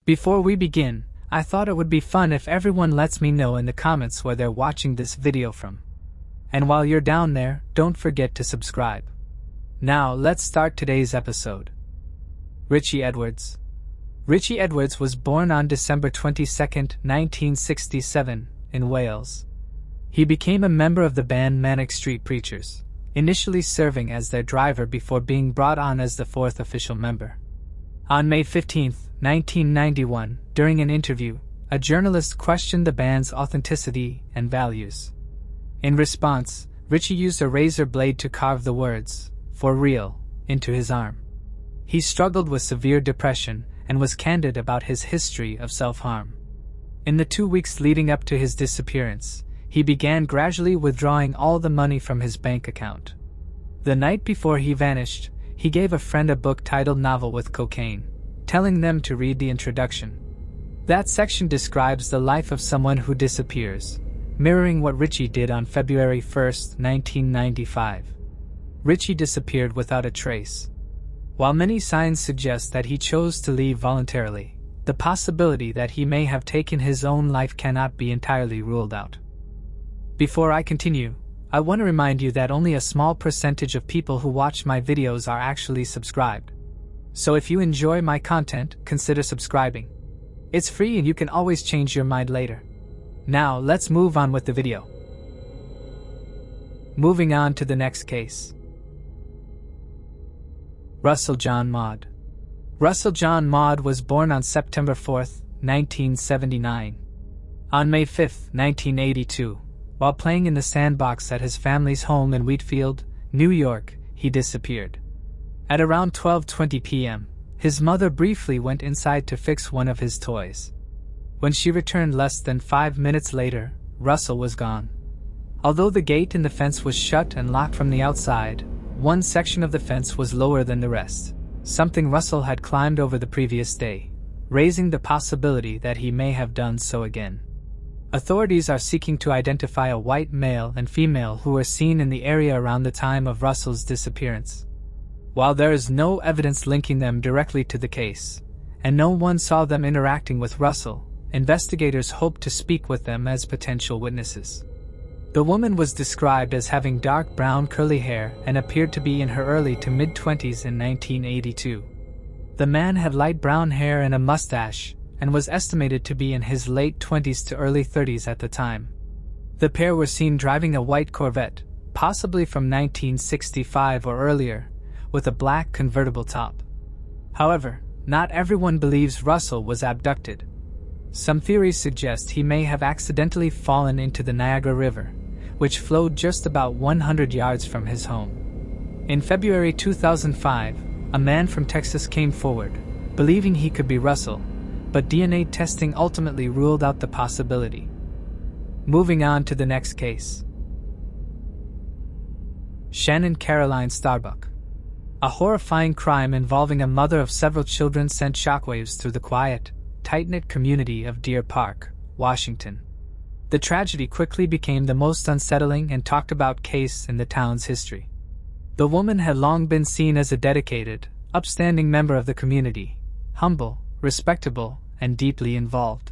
Before we begin, I thought it would be fun if everyone lets me know in the comments where they're watching this video from. And while you're down there, don't forget to subscribe. Now, let's start today's episode. Richie Edwards. Richie Edwards was born on December 22, 1967, in Wales. He became a member of the band Manic Street Preachers, initially serving as their driver before being brought on as the fourth official member. On May 15, 1991, during an interview, a journalist questioned the band's authenticity and values. In response, Richie used a razor blade to carve the words, "For real," into his arm. He struggled with severe depression and was candid about his history of self-harm. In the 2 weeks leading up to his disappearance, he began gradually withdrawing all the money from his bank account. The night before he vanished, he gave a friend a book titled Novel with Cocaine, telling them to read the introduction. That section describes the life of someone who disappears, mirroring what Richie did on February 1, 1995. Richie disappeared without a trace. While many signs suggest that he chose to leave voluntarily, the possibility that he may have taken his own life cannot be entirely ruled out. Before I continue, I want to remind you that only a small percentage of people who watch my videos are actually subscribed. So if you enjoy my content, consider subscribing. It's free and you can always change your mind later. Now, let's move on with the video. Moving on to the next case. Russell John Maud. Russell John Maud was born on September 4, 1979. On May 5, 1982, while playing in the sandbox at his family's home in Wheatfield, New York, he disappeared. At around 12:20 p.m., his mother briefly went inside to fix one of his toys. When she returned less than 5 minutes later, Russell was gone. Although the gate in the fence was shut and locked from the outside, one section of the fence was lower than the rest, something Russell had climbed over the previous day, raising the possibility that he may have done so again. Authorities are seeking to identify a white male and female who were seen in the area around the time of Russell's disappearance. While there is no evidence linking them directly to the case, and no one saw them interacting with Russell, investigators hope to speak with them as potential witnesses. The woman was described as having dark brown curly hair and appeared to be in her early to mid-20s in 1982. The man had light brown hair and a mustache, and was estimated to be in his late 20s to early 30s at the time. The pair were seen driving a white Corvette, possibly from 1965 or earlier, with a black convertible top. However, not everyone believes Russell was abducted. Some theories suggest he may have accidentally fallen into the Niagara River, which flowed just about 100 yards from his home. In February 2005, a man from Texas came forward, believing he could be Russell, but DNA testing ultimately ruled out the possibility. Moving on to the next case. Shannon Caroline Starbuck. A horrifying crime involving a mother of several children sent shockwaves through the quiet, tight-knit community of Deer Park, Washington. The tragedy quickly became the most unsettling and talked about case in the town's history. The woman had long been seen as a dedicated, upstanding member of the community, humble, respectable, and deeply involved.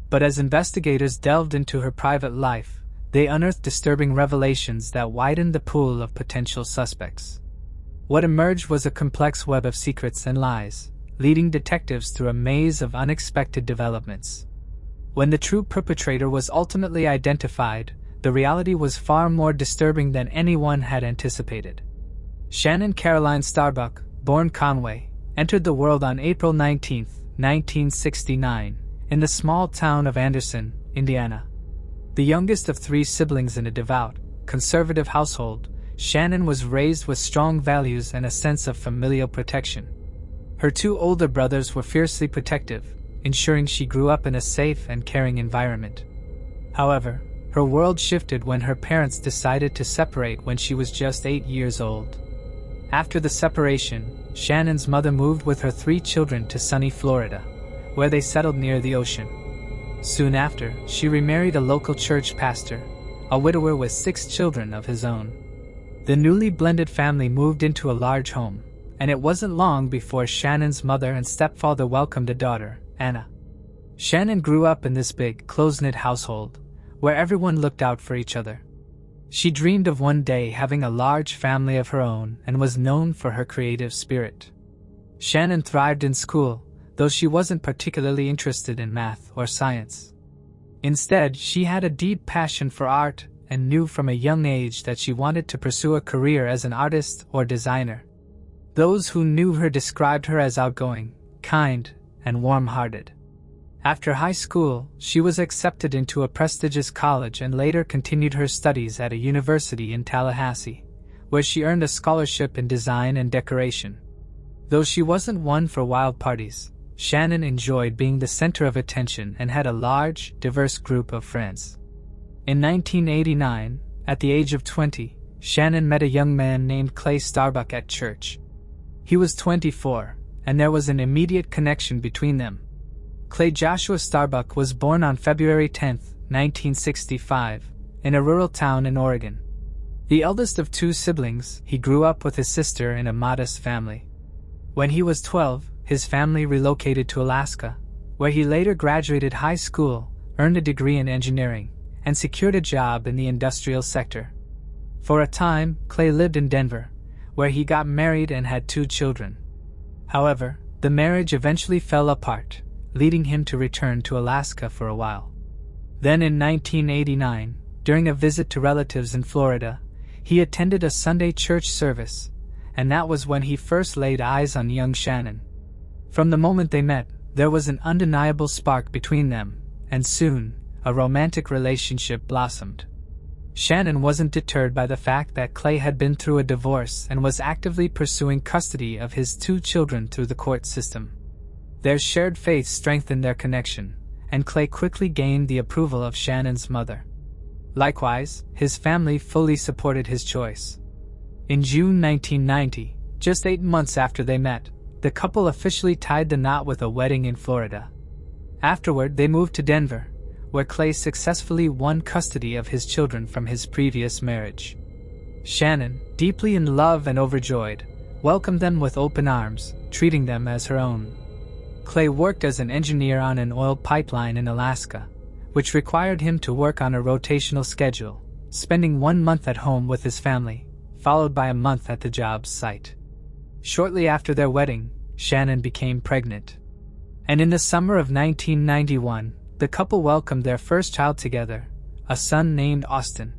But as investigators delved into her private life, they unearthed disturbing revelations that widened the pool of potential suspects. What emerged was a complex web of secrets and lies, leading detectives through a maze of unexpected developments. When the true perpetrator was ultimately identified, the reality was far more disturbing than anyone had anticipated. Shannon Caroline Starbuck, born Conway, entered the world on April 19, 1969, in the small town of Anderson, Indiana. The youngest of 3 siblings in a devout, conservative household, Shannon was raised with strong values and a sense of familial protection. Her 2 older brothers were fiercely protective, ensuring she grew up in a safe and caring environment. However, her world shifted when her parents decided to separate when she was just 8 years old. After the separation, Shannon's mother moved with her 3 children to sunny Florida, where they settled near the ocean. Soon after, she remarried a local church pastor, a widower with 6 children of his own. The newly blended family moved into a large home, and it wasn't long before Shannon's mother and stepfather welcomed a daughter, Anna. Shannon grew up in this big, close-knit household, where everyone looked out for each other. She dreamed of one day having a large family of her own and was known for her creative spirit. Shannon thrived in school, though she wasn't particularly interested in math or science. Instead, she had a deep passion for art and knew from a young age that she wanted to pursue a career as an artist or designer. Those who knew her described her as outgoing, kind, and warm-hearted. After high school, she was accepted into a prestigious college and later continued her studies at a university in Tallahassee, where she earned a scholarship in design and decoration. Though she wasn't one for wild parties, Shannon enjoyed being the center of attention and had a large, diverse group of friends. In 1989, at the age of 20, Shannon met a young man named Clay Starbuck at church. He was 24, and there was an immediate connection between them. Clay Joshua Starbuck was born on February 10, 1965, in a rural town in Oregon. The eldest of two siblings, he grew up with his sister in a modest family. When he was 12, his family relocated to Alaska, where he later graduated high school, earned a degree in engineering, and secured a job in the industrial sector. For a time, Clay lived in Denver, where he got married and had 2 children. However, the marriage eventually fell apart, leading him to return to Alaska for a while. Then in 1989, during a visit to relatives in Florida, he attended a Sunday church service, and that was when he first laid eyes on young Shannon. From the moment they met, there was an undeniable spark between them, and soon, a romantic relationship blossomed. Shannon wasn't deterred by the fact that Clay had been through a divorce and was actively pursuing custody of his 2 children through the court system. Their shared faith strengthened their connection, and Clay quickly gained the approval of Shannon's mother. Likewise, his family fully supported his choice. In June 1990, just 8 months after they met, the couple officially tied the knot with a wedding in Florida. Afterward, they moved to Denver, where Clay successfully won custody of his children from his previous marriage. Shannon, deeply in love and overjoyed, welcomed them with open arms, treating them as her own. Clay worked as an engineer on an oil pipeline in Alaska, which required him to work on a rotational schedule, spending 1 month at home with his family, followed by a month at the job's site. Shortly after their wedding, Shannon became pregnant. And in the summer of 1991, the couple welcomed their first child together, a son named Austin.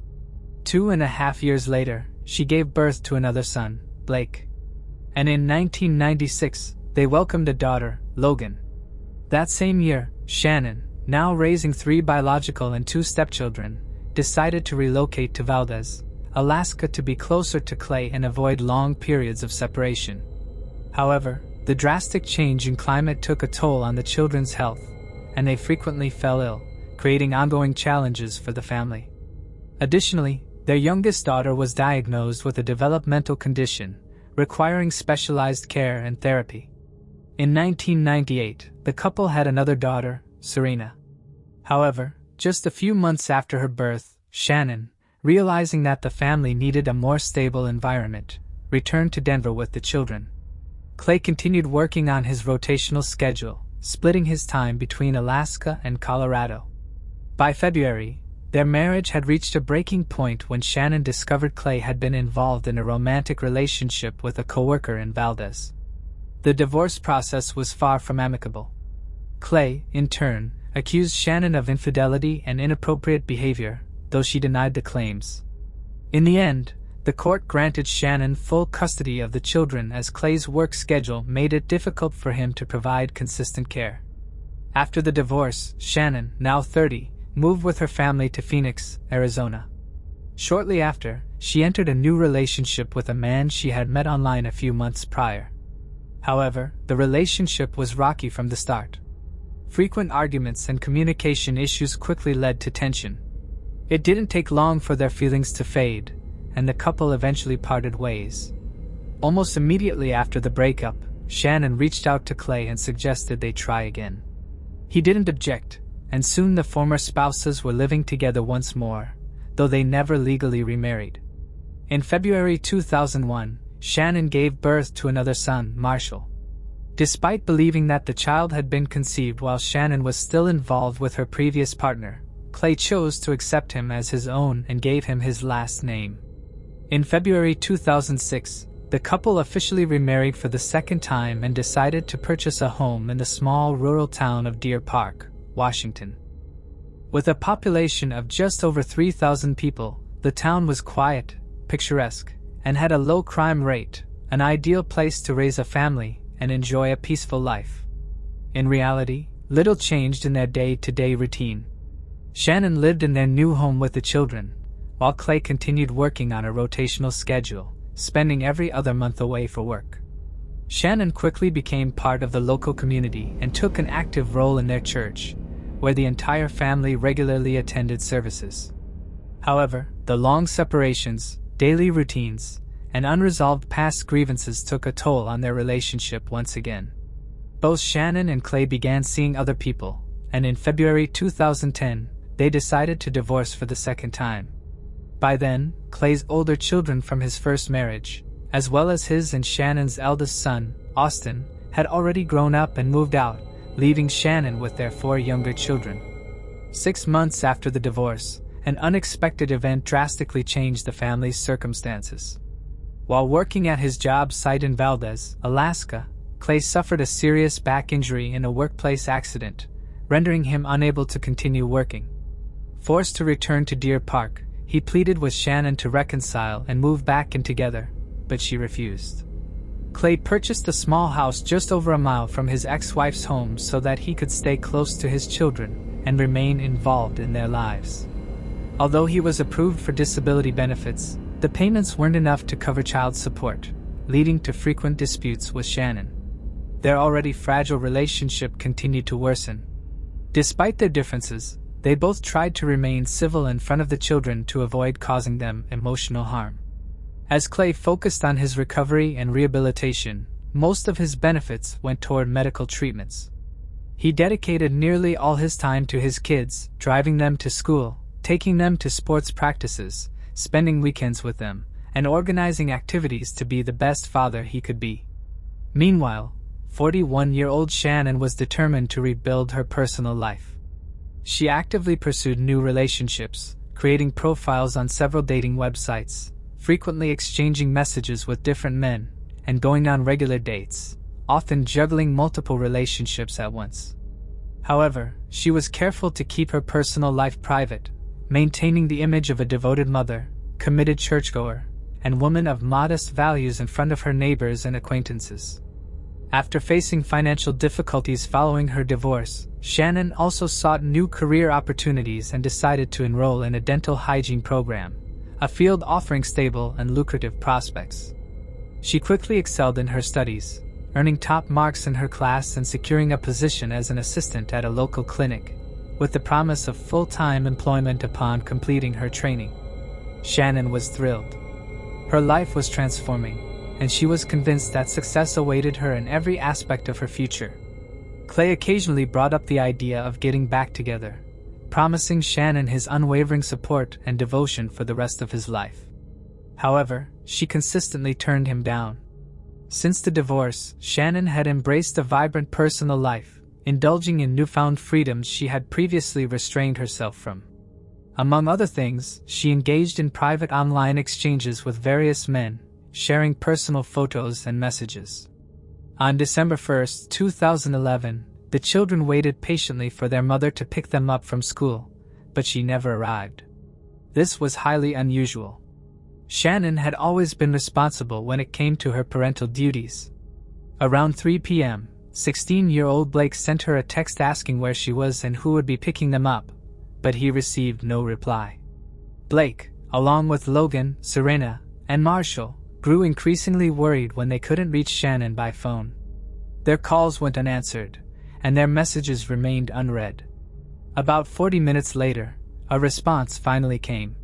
2.5 years later, she gave birth to another son, Blake. And in 1996, they welcomed a daughter, Logan. That same year, Shannon, now raising 3 biological and 2 stepchildren, decided to relocate to Valdez, Alaska to be closer to Clay and avoid long periods of separation. However, the drastic change in climate took a toll on the children's health, and they frequently fell ill, creating ongoing challenges for the family. Additionally, their youngest daughter was diagnosed with a developmental condition, requiring specialized care and therapy. In 1998, the couple had another daughter, Serena. However, just a few months after her birth, Shannon, realizing that the family needed a more stable environment, returned to Denver with the children. Clay continued working on his rotational schedule, splitting his time between Alaska and Colorado. By February, their marriage had reached a breaking point when Shannon discovered Clay had been involved in a romantic relationship with a coworker in Valdez. The divorce process was far from amicable. Clay, in turn, accused Shannon of infidelity and inappropriate behavior, though she denied the claims. In the end, the court granted Shannon full custody of the children as Clay's work schedule made it difficult for him to provide consistent care. After the divorce, Shannon, now 30, moved with her family to Phoenix, Arizona. Shortly after, she entered a new relationship with a man she had met online a few months prior. However, the relationship was rocky from the start. Frequent arguments and communication issues quickly led to tension. It didn't take long for their feelings to fade, and the couple eventually parted ways. Almost immediately after the breakup, Shannon reached out to Clay and suggested they try again. He didn't object, and soon the former spouses were living together once more, though they never legally remarried. In February 2001, Shannon gave birth to another son, Marshall. Despite believing that the child had been conceived while Shannon was still involved with her previous partner, Clay chose to accept him as his own and gave him his last name. In February 2006, the couple officially remarried for the second time and decided to purchase a home in the small rural town of Deer Park, Washington. With a population of just over 3,000 people, the town was quiet, picturesque, and had a low crime rate, an ideal place to raise a family and enjoy a peaceful life. In reality, little changed in their day-to-day routine. Shannon lived in their new home with the children, while Clay continued working on a rotational schedule, spending every other month away for work. Shannon quickly became part of the local community and took an active role in their church, where the entire family regularly attended services. However, the long separations, daily routines, and unresolved past grievances took a toll on their relationship once again. Both Shannon and Clay began seeing other people, and in February 2010, they decided to divorce for the second time. By then, Clay's older children from his first marriage, as well as his and Shannon's eldest son, Austin, had already grown up and moved out, leaving Shannon with their 4 younger children. 6 months after the divorce, an unexpected event drastically changed the family's circumstances. While working at his job site in Valdez, Alaska, Clay suffered a serious back injury in a workplace accident, rendering him unable to continue working. Forced to return to Deer Park, he pleaded with Shannon to reconcile and move back in together, but she refused. Clay purchased a small house just over a mile from his ex-wife's home so that he could stay close to his children and remain involved in their lives. Although he was approved for disability benefits, the payments weren't enough to cover child support, leading to frequent disputes with Shannon. Their already fragile relationship continued to worsen. Despite their differences, they both tried to remain civil in front of the children to avoid causing them emotional harm. As Clay focused on his recovery and rehabilitation, most of his benefits went toward medical treatments. He dedicated nearly all his time to his kids, driving them to school, taking them to sports practices, spending weekends with them, and organizing activities to be the best father he could be. Meanwhile, 41-year-old Shannon was determined to rebuild her personal life. She actively pursued new relationships, creating profiles on several dating websites, frequently exchanging messages with different men, and going on regular dates, often juggling multiple relationships at once. However, she was careful to keep her personal life private, maintaining the image of a devoted mother, committed churchgoer, and woman of modest values in front of her neighbors and acquaintances. After facing financial difficulties following her divorce, Shannon also sought new career opportunities and decided to enroll in a dental hygiene program, a field offering stable and lucrative prospects. She quickly excelled in her studies, earning top marks in her class and securing a position as an assistant at a local clinic, with the promise of full-time employment upon completing her training. Shannon was thrilled. Her life was transforming, and she was convinced that success awaited her in every aspect of her future. Clay occasionally brought up the idea of getting back together, promising Shannon his unwavering support and devotion for the rest of his life. However, she consistently turned him down. Since the divorce, Shannon had embraced a vibrant personal life, indulging in newfound freedoms she had previously restrained herself from. Among other things, she engaged in private online exchanges with various men, sharing personal photos and messages. On December 1, 2011, the children waited patiently for their mother to pick them up from school, but she never arrived. This was highly unusual. Shannon had always been responsible when it came to her parental duties. Around 3 p.m., 16-year-old Blake sent her a text asking where she was and who would be picking them up, but he received no reply. Blake, along with Logan, Serena, and Marshall, grew increasingly worried when they couldn't reach Shannon by phone. Their calls went unanswered, and their messages remained unread. About 40 minutes later, a response finally came.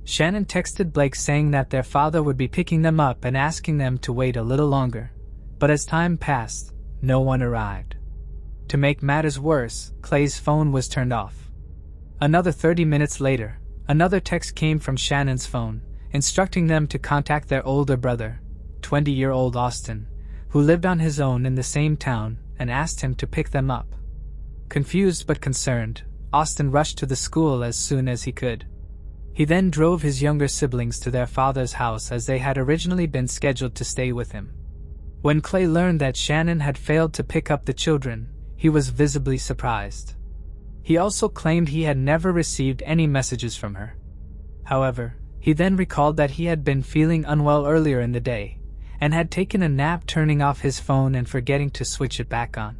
Shannon texted Blake saying that their father would be picking them up and asking them to wait a little longer, but as time passed, no one arrived. To make matters worse, Clay's phone was turned off. Another 30 minutes later, another text came from Shannon's phone, instructing them to contact their older brother, 20-year-old Austin, who lived on his own in the same town, and asked him to pick them up. Confused but concerned, Austin rushed to the school as soon as he could. He then drove his younger siblings to their father's house as they had originally been scheduled to stay with him. When Clay learned that Shannon had failed to pick up the children, he was visibly surprised. He also claimed he had never received any messages from her. However, he then recalled that he had been feeling unwell earlier in the day, and had taken a nap, turning off his phone and forgetting to switch it back on.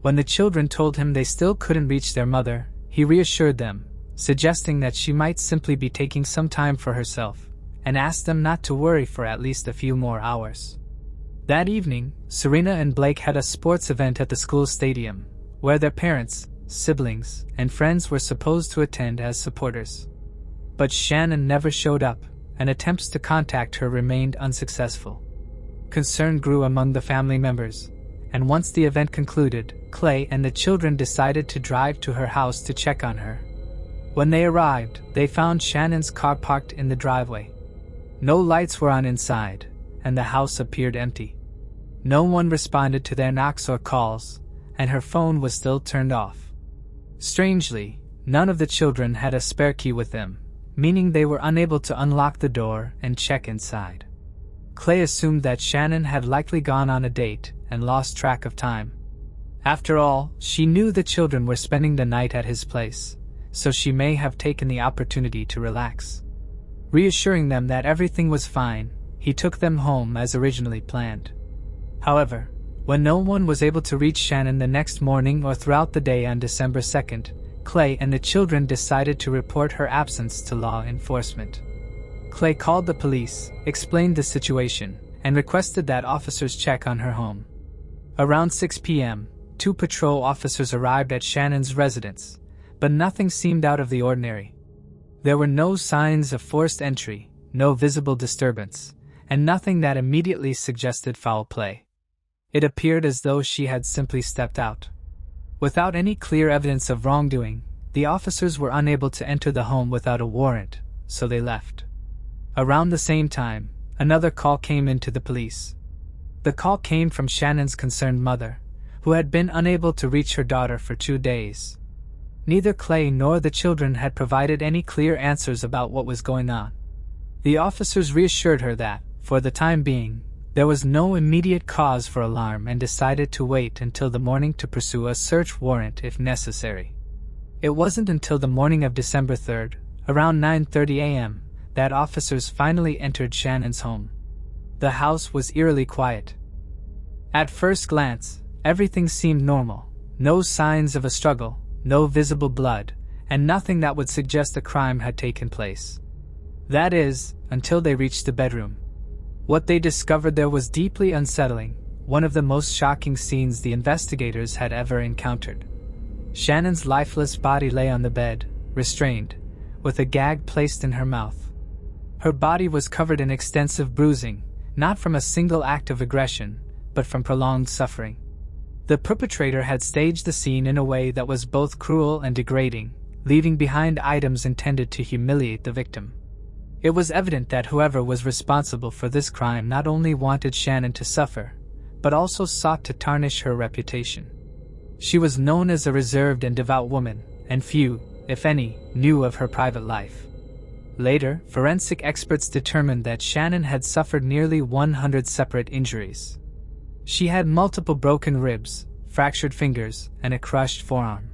When the children told him they still couldn't reach their mother, he reassured them, suggesting that she might simply be taking some time for herself, and asked them not to worry for at least a few more hours. That evening, Serena and Blake had a sports event at the school stadium, where their parents, siblings, and friends were supposed to attend as supporters. But Shannon never showed up, and attempts to contact her remained unsuccessful. Concern grew among the family members, and once the event concluded, Clay and the children decided to drive to her house to check on her. When they arrived, they found Shannon's car parked in the driveway. No lights were on inside, and the house appeared empty. No one responded to their knocks or calls, and her phone was still turned off. Strangely, none of the children had a spare key with them, meaning they were unable to unlock the door and check inside. Clay assumed that Shannon had likely gone on a date and lost track of time. After all, she knew the children were spending the night at his place, so she may have taken the opportunity to relax. Reassuring them that everything was fine, he took them home as originally planned. However, when no one was able to reach Shannon the next morning or throughout the day on December 2nd, Clay and the children decided to report her absence to law enforcement. Clay called the police, explained the situation, and requested that officers check on her home. Around 6 p.m., 2 patrol officers arrived at Shannon's residence, but nothing seemed out of the ordinary. There were no signs of forced entry, no visible disturbance, and nothing that immediately suggested foul play. It appeared as though she had simply stepped out. Without any clear evidence of wrongdoing, the officers were unable to enter the home without a warrant, so they left. Around the same time, another call came into the police. The call came from Shannon's concerned mother, who had been unable to reach her daughter for 2 days. Neither Clay nor the children had provided any clear answers about what was going on. The officers reassured her that, for the time being, there was no immediate cause for alarm and decided to wait until the morning to pursue a search warrant if necessary. It wasn't until the morning of December 3rd, around 9:30 a.m., that officers finally entered Shannon's home. The house was eerily quiet. At first glance, everything seemed normal. No signs of a struggle, no visible blood, and nothing that would suggest a crime had taken place. That is, until they reached the bedroom. What they discovered there was deeply unsettling, one of the most shocking scenes the investigators had ever encountered. Shannon's lifeless body lay on the bed, restrained, with a gag placed in her mouth. Her body was covered in extensive bruising, not from a single act of aggression, but from prolonged suffering. The perpetrator had staged the scene in a way that was both cruel and degrading, leaving behind items intended to humiliate the victim. It was evident that whoever was responsible for this crime not only wanted Shannon to suffer, but also sought to tarnish her reputation. She was known as a reserved and devout woman, and few, if any, knew of her private life. Later, forensic experts determined that Shannon had suffered nearly 100 separate injuries. She had multiple broken ribs, fractured fingers, and a crushed forearm.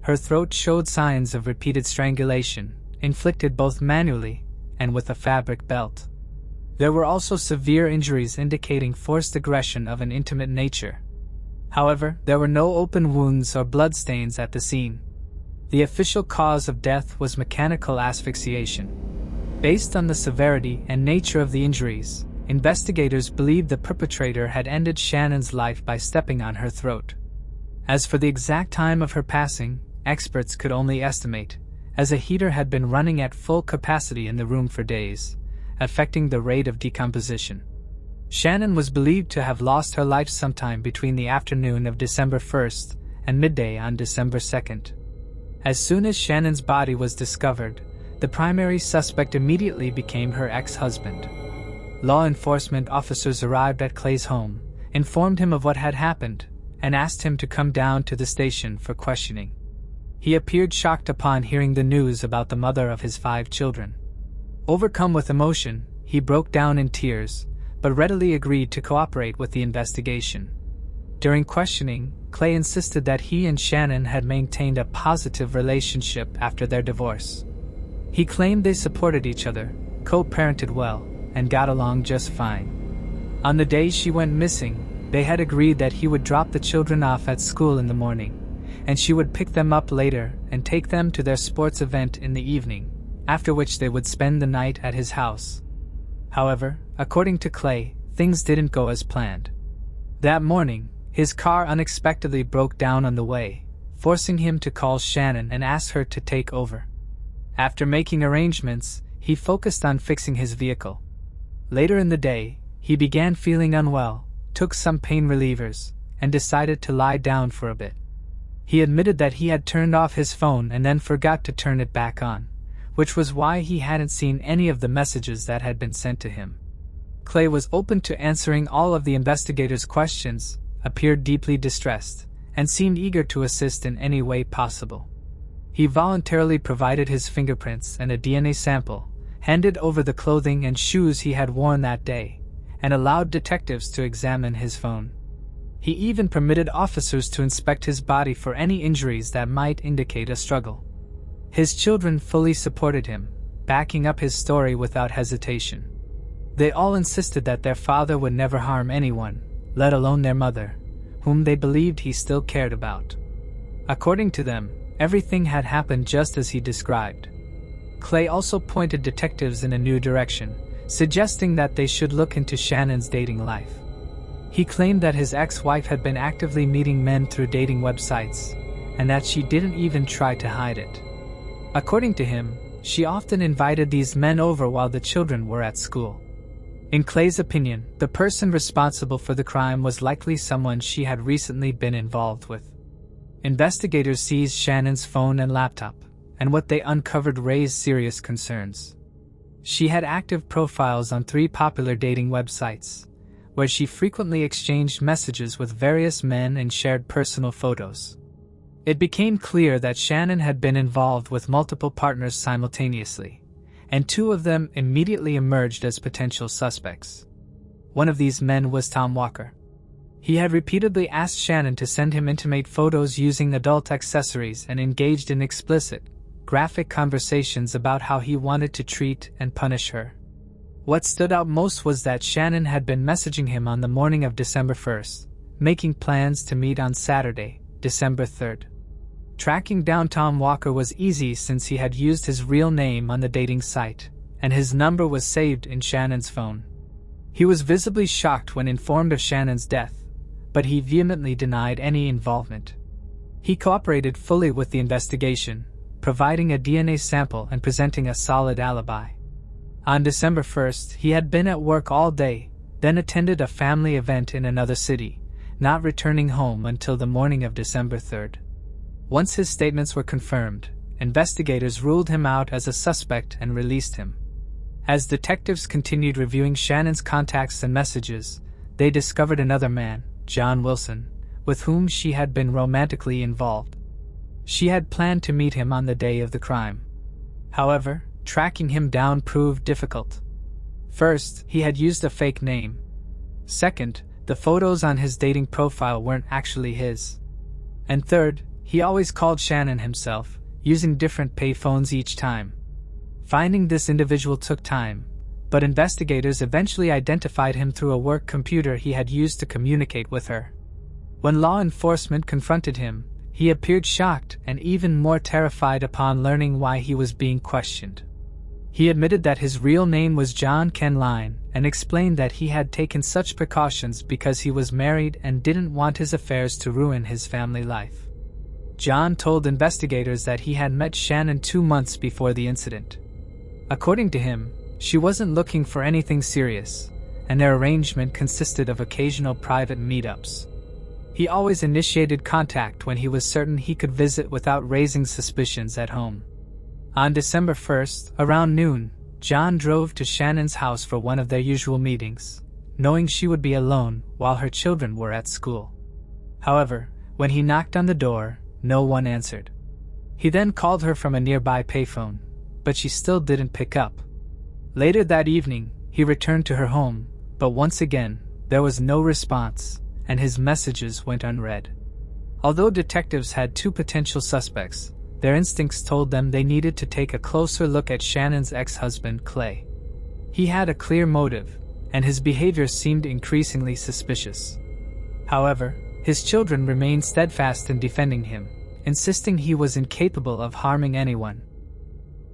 Her throat showed signs of repeated strangulation, inflicted both manually and with a fabric belt. There were also severe injuries indicating forced aggression of an intimate nature. However, there were no open wounds or bloodstains at the scene. The official cause of death was mechanical asphyxiation. Based on the severity and nature of the injuries, investigators believed the perpetrator had ended Shannon's life by stepping on her throat. As for the exact time of her passing, experts could only estimate, as a heater had been running at full capacity in the room for days, affecting the rate of decomposition. Shannon was believed to have lost her life sometime between the afternoon of December 1st and midday on December 2nd. As soon as Shannon's body was discovered, the primary suspect immediately became her ex-husband. Law enforcement officers arrived at Clay's home, informed him of what had happened, and asked him to come down to the station for questioning. He appeared shocked upon hearing the news about the mother of his 5 children. Overcome with emotion, he broke down in tears, but readily agreed to cooperate with the investigation. During questioning, Clay insisted that he and Shannon had maintained a positive relationship after their divorce. He claimed they supported each other, co-parented well, and got along just fine. On the day she went missing, they had agreed that he would drop the children off at school in the morning, and she would pick them up later and take them to their sports event in the evening, after which they would spend the night at his house. However, according to Clay, things didn't go as planned. That morning, his car unexpectedly broke down on the way, forcing him to call Shannon and ask her to take over. After making arrangements, he focused on fixing his vehicle. Later in the day, he began feeling unwell, took some pain relievers, and decided to lie down for a bit. He admitted that he had turned off his phone and then forgot to turn it back on, which was why he hadn't seen any of the messages that had been sent to him. Clay was open to answering all of the investigators' questions, appeared deeply distressed, and seemed eager to assist in any way possible. He voluntarily provided his fingerprints and a DNA sample, handed over the clothing and shoes he had worn that day, and allowed detectives to examine his phone. He even permitted officers to inspect his body for any injuries that might indicate a struggle. His children fully supported him, backing up his story without hesitation. They all insisted that their father would never harm anyone, let alone their mother, whom they believed he still cared about. According to them, everything had happened just as he described. Clay also pointed detectives in a new direction, suggesting that they should look into Shannon's dating life. He claimed that his ex-wife had been actively meeting men through dating websites, and that she didn't even try to hide it. According to him, she often invited these men over while the children were at school. In Clay's opinion, the person responsible for the crime was likely someone she had recently been involved with. Investigators seized Shannon's phone and laptop, and what they uncovered raised serious concerns. She had active profiles on 3 popular dating websites, where she frequently exchanged messages with various men and shared personal photos. It became clear that Shannon had been involved with multiple partners simultaneously, and 2 of them immediately emerged as potential suspects. One of these men was Tom Walker. He had repeatedly asked Shannon to send him intimate photos using adult accessories and engaged in explicit, graphic conversations about how he wanted to treat and punish her. What stood out most was that Shannon had been messaging him on the morning of December 1st, making plans to meet on Saturday, December 3rd. Tracking down Tom Walker was easy since he had used his real name on the dating site, and his number was saved in Shannon's phone. He was visibly shocked when informed of Shannon's death, but he vehemently denied any involvement. He cooperated fully with the investigation, providing a DNA sample and presenting a solid alibi. On December 1st, he had been at work all day, then attended a family event in another city, not returning home until the morning of December 3rd. Once his statements were confirmed, investigators ruled him out as a suspect and released him. As detectives continued reviewing Shannon's contacts and messages, they discovered another man, John Wilson, with whom she had been romantically involved. She had planned to meet him on the day of the crime. However, tracking him down proved difficult. First, he had used a fake name. Second, the photos on his dating profile weren't actually his. And third, he always called Shannon himself, using different payphones each time. Finding this individual took time, but investigators eventually identified him through a work computer he had used to communicate with her. When law enforcement confronted him, he appeared shocked and even more terrified upon learning why he was being questioned. He admitted that his real name was John Ken Line and explained that he had taken such precautions because he was married and didn't want his affairs to ruin his family life. John told investigators that he had met Shannon 2 months before the incident. According to him, she wasn't looking for anything serious, and their arrangement consisted of occasional private meetups. He always initiated contact when he was certain he could visit without raising suspicions at home. On December 1st, around noon, John drove to Shannon's house for one of their usual meetings, knowing she would be alone while her children were at school. However, when he knocked on the door, no one answered. He then called her from a nearby payphone, but she still didn't pick up. Later that evening, he returned to her home, but once again, there was no response, and his messages went unread. Although detectives had two potential suspects, their instincts told them they needed to take a closer look at Shannon's ex-husband, Clay. He had a clear motive, and his behavior seemed increasingly suspicious. However, his children remained steadfast in defending him, insisting he was incapable of harming anyone.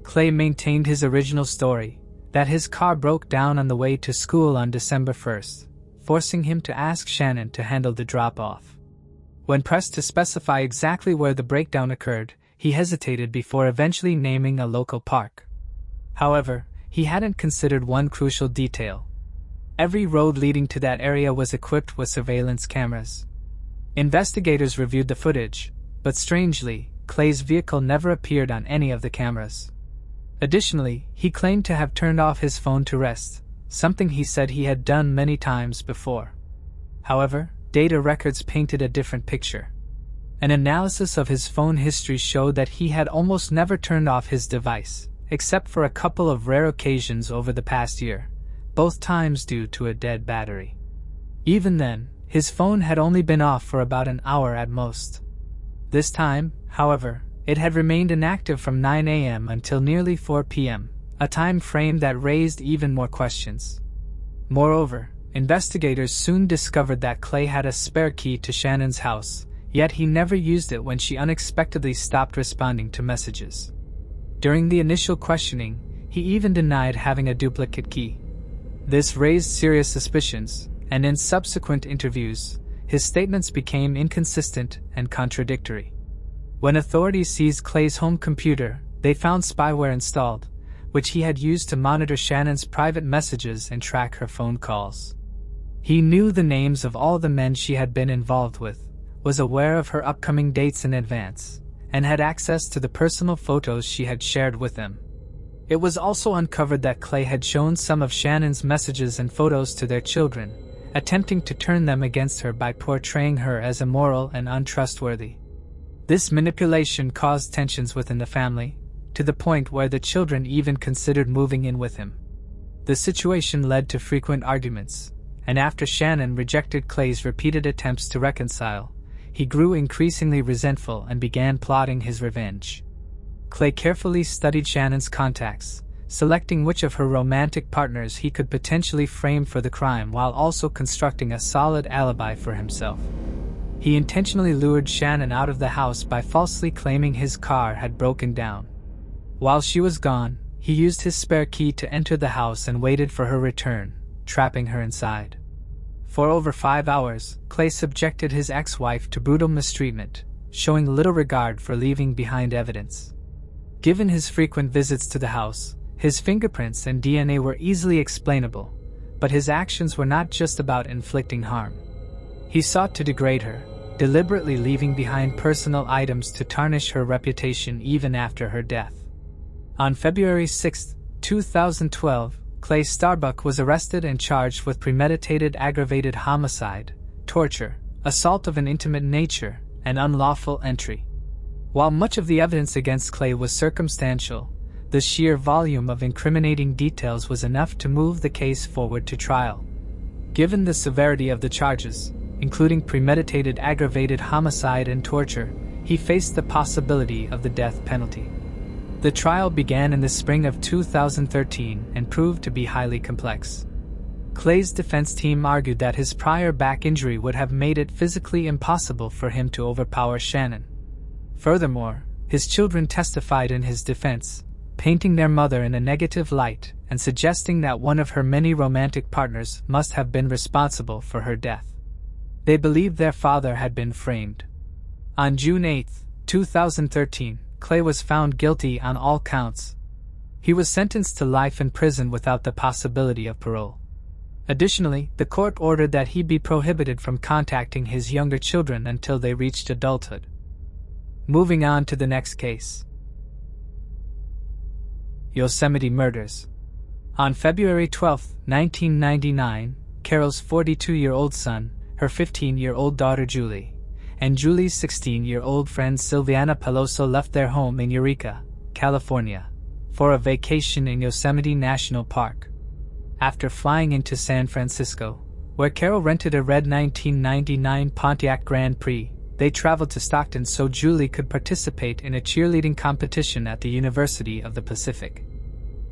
Clay maintained his original story, that his car broke down on the way to school on December 1st, forcing him to ask Shannon to handle the drop-off. When pressed to specify exactly where the breakdown occurred, he hesitated before eventually naming a local park. However, he hadn't considered one crucial detail. Every road leading to that area was equipped with surveillance cameras. Investigators reviewed the footage, but strangely, Clay's vehicle never appeared on any of the cameras. Additionally, he claimed to have turned off his phone to rest, something he said he had done many times before. However, data records painted a different picture. An analysis of his phone history showed that he had almost never turned off his device, except for a couple of rare occasions over the past year, both times due to a dead battery. Even then, his phone had only been off for about an hour at most. This time, however, it had remained inactive from 9 a.m. until nearly 4 p.m., a time frame that raised even more questions. Moreover, investigators soon discovered that Clay had a spare key to Shannon's house, yet he never used it when she unexpectedly stopped responding to messages. During the initial questioning, he even denied having a duplicate key. This raised serious suspicions, and in subsequent interviews, his statements became inconsistent and contradictory. When authorities seized Clay's home computer, they found spyware installed, which he had used to monitor Shannon's private messages and track her phone calls. He knew the names of all the men she had been involved with, was aware of her upcoming dates in advance, and had access to the personal photos she had shared with them. It was also uncovered that Clay had shown some of Shannon's messages and photos to their children, attempting to turn them against her by portraying her as immoral and untrustworthy. This manipulation caused tensions within the family, to the point where the children even considered moving in with him. The situation led to frequent arguments, and after Shannon rejected Clay's repeated attempts to reconcile, he grew increasingly resentful and began plotting his revenge. Clay carefully studied Shannon's contacts, selecting which of her romantic partners he could potentially frame for the crime while also constructing a solid alibi for himself. He intentionally lured Shannon out of the house by falsely claiming his car had broken down. While she was gone, he used his spare key to enter the house and waited for her return, trapping her inside. For over 5 hours, Clay subjected his ex-wife to brutal mistreatment, showing little regard for leaving behind evidence. Given his frequent visits to the house, his fingerprints and DNA were easily explainable, but his actions were not just about inflicting harm. He sought to degrade her, deliberately leaving behind personal items to tarnish her reputation even after her death. On February 6, 2012, Clay Starbuck was arrested and charged with premeditated aggravated homicide, torture, assault of an intimate nature, and unlawful entry. While much of the evidence against Clay was circumstantial, the sheer volume of incriminating details was enough to move the case forward to trial. Given the severity of the charges, including premeditated aggravated homicide and torture, he faced the possibility of the death penalty. The trial began in the spring of 2013 and proved to be highly complex. Clay's defense team argued that his prior back injury would have made it physically impossible for him to overpower Shannon. Furthermore, his children testified in his defense, painting their mother in a negative light and suggesting that one of her many romantic partners must have been responsible for her death. They believed their father had been framed. On June 8, 2013, Clay was found guilty on all counts. He was sentenced to life in prison without the possibility of parole. Additionally, the court ordered that he be prohibited from contacting his younger children until they reached adulthood. Moving on to the next case. Yosemite murders. On February 12, 1999, Carol's 42-year-old son, her 15-year-old daughter Julie, and Julie's 16-year-old friend Silviana Peloso left their home in Eureka, California, for a vacation in Yosemite National Park. After flying into San Francisco, where Carol rented a red 1999 Pontiac Grand Prix, they traveled to Stockton so Julie could participate in a cheerleading competition at the University of the Pacific.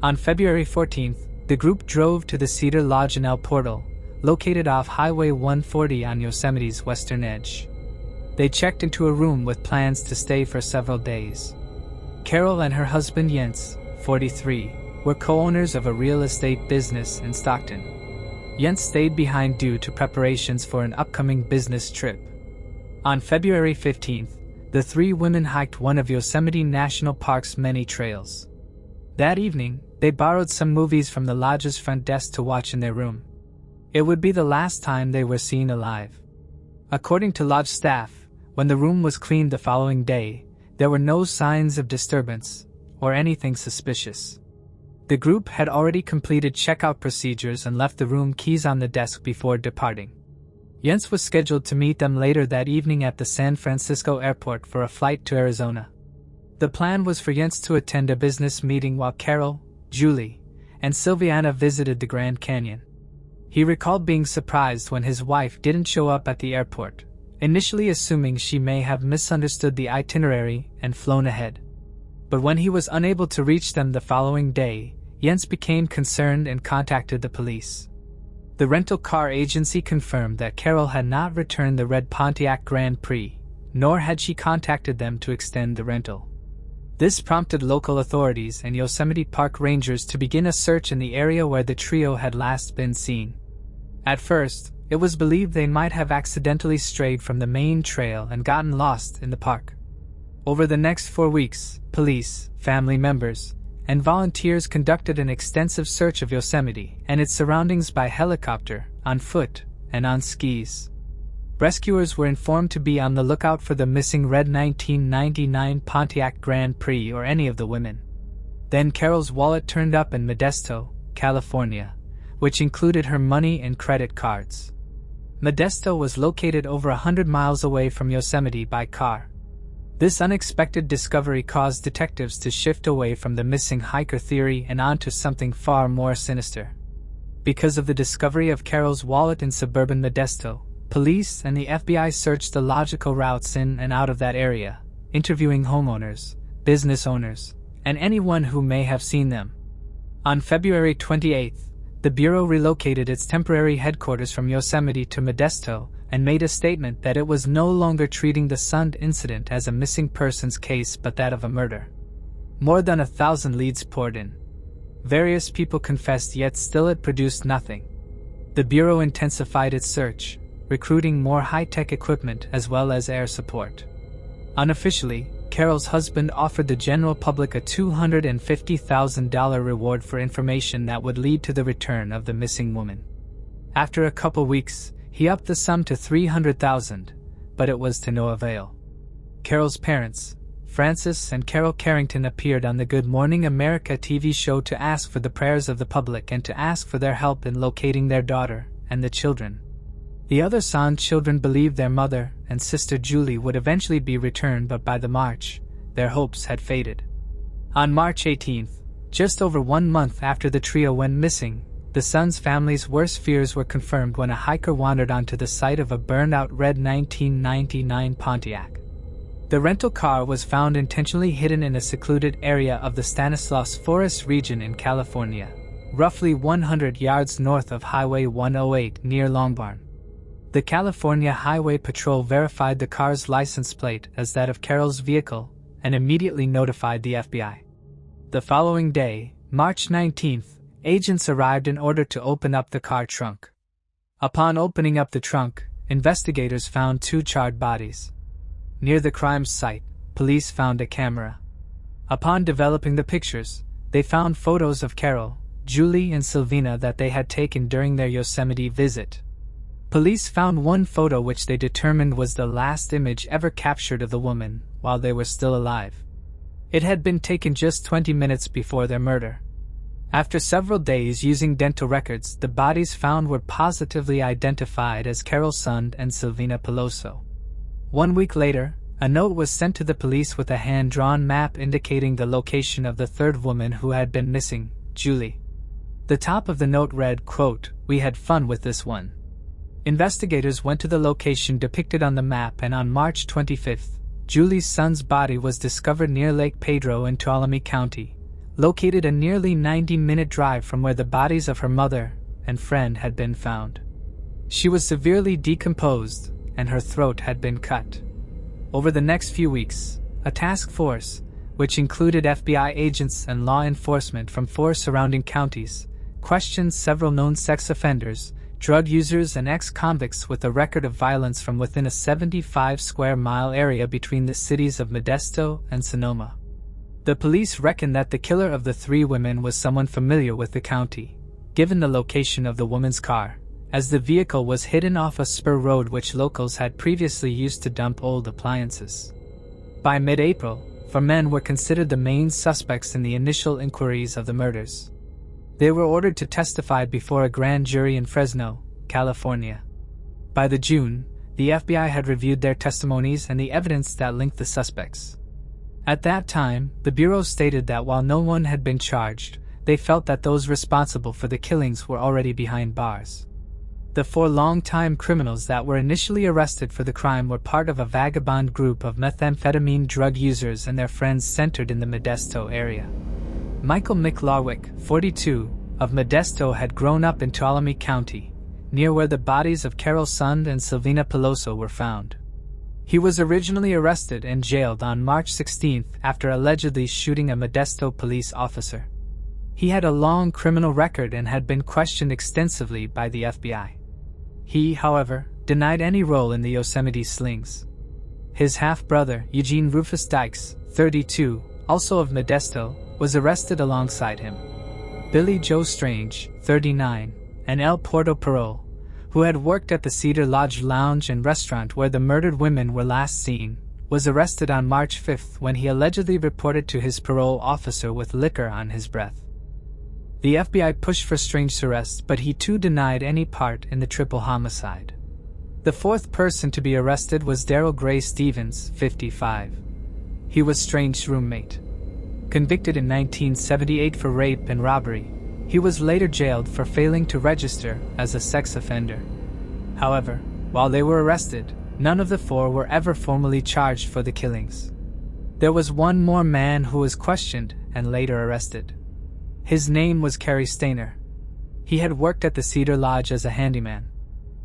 On February 14th, the group drove to the Cedar Lodge in El Portal, located off Highway 140 on Yosemite's western edge. They checked into a room with plans to stay for several days. Carol and her husband Jens, 43, were co-owners of a real estate business in Stockton. Jens stayed behind due to preparations for an upcoming business trip. On February 15th, the three women hiked one of Yosemite National Park's many trails. That evening, they borrowed some movies from the lodge's front desk to watch in their room. It would be the last time they were seen alive. According to lodge staff, when the room was cleaned the following day, there were no signs of disturbance or anything suspicious. The group had already completed checkout procedures and left the room keys on the desk before departing. Jens was scheduled to meet them later that evening at the San Francisco airport for a flight to Arizona. The plan was for Jens to attend a business meeting while Carol, Julie, and Silviana visited the Grand Canyon. He recalled being surprised when his wife didn't show up at the airport, initially assuming she may have misunderstood the itinerary and flown ahead. But when he was unable to reach them the following day, Jens became concerned and contacted the police. The rental car agency confirmed that Carol had not returned the red Pontiac Grand Prix, nor had she contacted them to extend the rental. This prompted local authorities and Yosemite Park rangers to begin a search in the area where the trio had last been seen. At first, it was believed they might have accidentally strayed from the main trail and gotten lost in the park. Over the next 4 weeks, police, family members, and volunteers conducted an extensive search of Yosemite and its surroundings by helicopter, on foot, and on skis. Rescuers were informed to be on the lookout for the missing red 1999 Pontiac Grand Prix or any of the women. Then Carol's wallet turned up in Modesto, California, which included her money and credit cards. Modesto was located over 100 miles away from Yosemite by car. This unexpected discovery caused detectives to shift away from the missing hiker theory and onto something far more sinister. Because of the discovery of Carol's wallet in suburban Modesto, police and the FBI searched the logical routes in and out of that area, interviewing homeowners, business owners, and anyone who may have seen them. On February 28th, the Bureau relocated its temporary headquarters from Yosemite to Modesto and made a statement that it was no longer treating the Sund incident as a missing persons case but that of a murder. More than 1,000 leads poured in. Various people confessed, yet still it produced nothing. The Bureau intensified its search, recruiting more high-tech equipment as well as air support. Unofficially, Carol's husband offered the general public a $250,000 reward for information that would lead to the return of the missing woman. After a couple weeks, he upped the sum to $300,000, but it was to no avail. Carol's parents, Francis and Carol Carrington, appeared on the Good Morning America TV show to ask for the prayers of the public and to ask for their help in locating their daughter and the children. The other Sand children believed their mother and sister Julie would eventually be returned, but by the March, their hopes had faded. On March 18th, just over 1 month after the trio went missing, the Sund's family's worst fears were confirmed when a hiker wandered onto the site of a burned-out red 1999 Pontiac. The rental car was found intentionally hidden in a secluded area of the Stanislaus Forest region in California, roughly 100 yards north of Highway 108 near Longbarn. The California Highway Patrol verified the car's license plate as that of Carol's vehicle and immediately notified the FBI. The following day, March 19th, agents arrived in order to open up the car trunk. Upon opening up the trunk, investigators found 2 charred bodies. Near the crime site, police found a camera. Upon developing the pictures, they found photos of Carol, Julie, and Silvina that they had taken during their Yosemite visit. Police found one photo which they determined was the last image ever captured of the woman while they were still alive. It had been taken just 20 minutes before their murder. After several days using dental records, the bodies found were positively identified as Carol Sund and Silvina Peloso. 1 week later, a note was sent to the police with a hand-drawn map indicating the location of the third woman who had been missing, Julie. The top of the note read, quote, "We had fun with this one." Investigators went to the location depicted on the map, and on March 25, Julie's son's body was discovered near Lake Pedro in Tuolumne County, located a nearly 90-minute drive from where the bodies of her mother and friend had been found. She was severely decomposed, and her throat had been cut. Over the next few weeks, a task force, which included FBI agents and law enforcement from 4 surrounding counties, questioned several known sex offenders, drug users and ex-convicts with a record of violence from within a 75-square-mile area between the cities of Modesto and Sonoma. The police reckoned that the killer of the 3 women was someone familiar with the county, given the location of the woman's car, as the vehicle was hidden off a spur road which locals had previously used to dump old appliances. By mid-April, 4 men were considered the main suspects in the initial inquiries of the murders. They were ordered to testify before a grand jury in Fresno, California. By the June, the FBI had reviewed their testimonies and the evidence that linked the suspects. At that time, the Bureau stated that while no one had been charged, they felt that those responsible for the killings were already behind bars. The 4 long-time criminals that were initially arrested for the crime were part of a vagabond group of methamphetamine drug users and their friends centered in the Modesto area. Michael McLawick, 42, of Modesto had grown up in Tuolumne County, near where the bodies of Carol Sund and Silvina Peloso were found. He was originally arrested and jailed on March 16 after allegedly shooting a Modesto police officer. He had a long criminal record and had been questioned extensively by the FBI. He, however, denied any role in the Yosemite slings. His half-brother, Eugene Rufus Dykes, 32, also of Modesto, was arrested alongside him. Billy Joe Strange, 39, and El Porto Parole, who had worked at the Cedar Lodge Lounge and restaurant where the murdered women were last seen, was arrested on March 5 when he allegedly reported to his parole officer with liquor on his breath. The FBI pushed for Strange's arrest, but he too denied any part in the triple homicide. The 4th person to be arrested was Daryl Gray Stevens, 55. He was Strange's roommate. Convicted in 1978 for rape and robbery, he was later jailed for failing to register as a sex offender. However, while they were arrested, none of the 4 were ever formally charged for the killings. There was one more man who was questioned and later arrested. His name was Cary Stayner. He had worked at the Cedar Lodge as a handyman.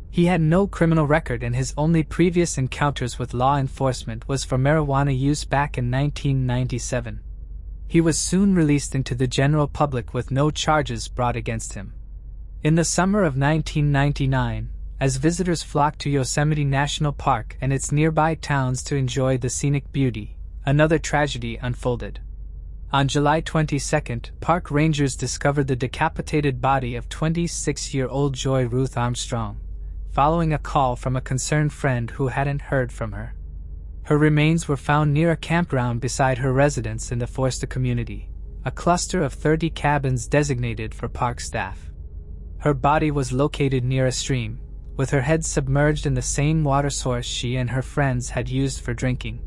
He had no criminal record, and his only previous encounters with law enforcement was for marijuana use back in 1997. He was soon released into the general public with no charges brought against him. In the summer of 1999, as visitors flocked to Yosemite National Park and its nearby towns to enjoy the scenic beauty, another tragedy unfolded. On July 22, park rangers discovered the decapitated body of 26-year-old Joy Ruth Armstrong, following a call from a concerned friend who hadn't heard from her. Her remains were found near a campground beside her residence in the Forster community, a cluster of 30 cabins designated for park staff. Her body was located near a stream, with her head submerged in the same water source she and her friends had used for drinking.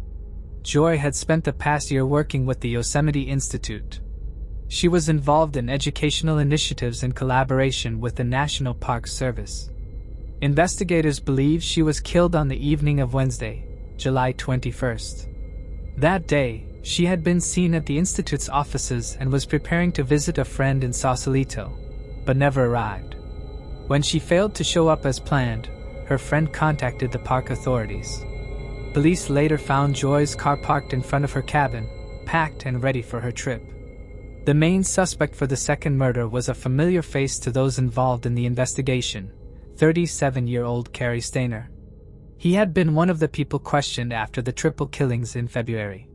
Joy had spent the past year working with the Yosemite Institute. She was involved in educational initiatives in collaboration with the National Park Service. Investigators believe she was killed on the evening of Wednesday, July 21st. That day, she had been seen at the Institute's offices and was preparing to visit a friend in Sausalito, but never arrived. When she failed to show up as planned, her friend contacted the park authorities. Police later found Joy's car parked in front of her cabin, packed and ready for her trip. The main suspect for the second murder was a familiar face to those involved in the investigation, 37-year-old Cary Stayner. He had been one of the people questioned after the triple killings in February.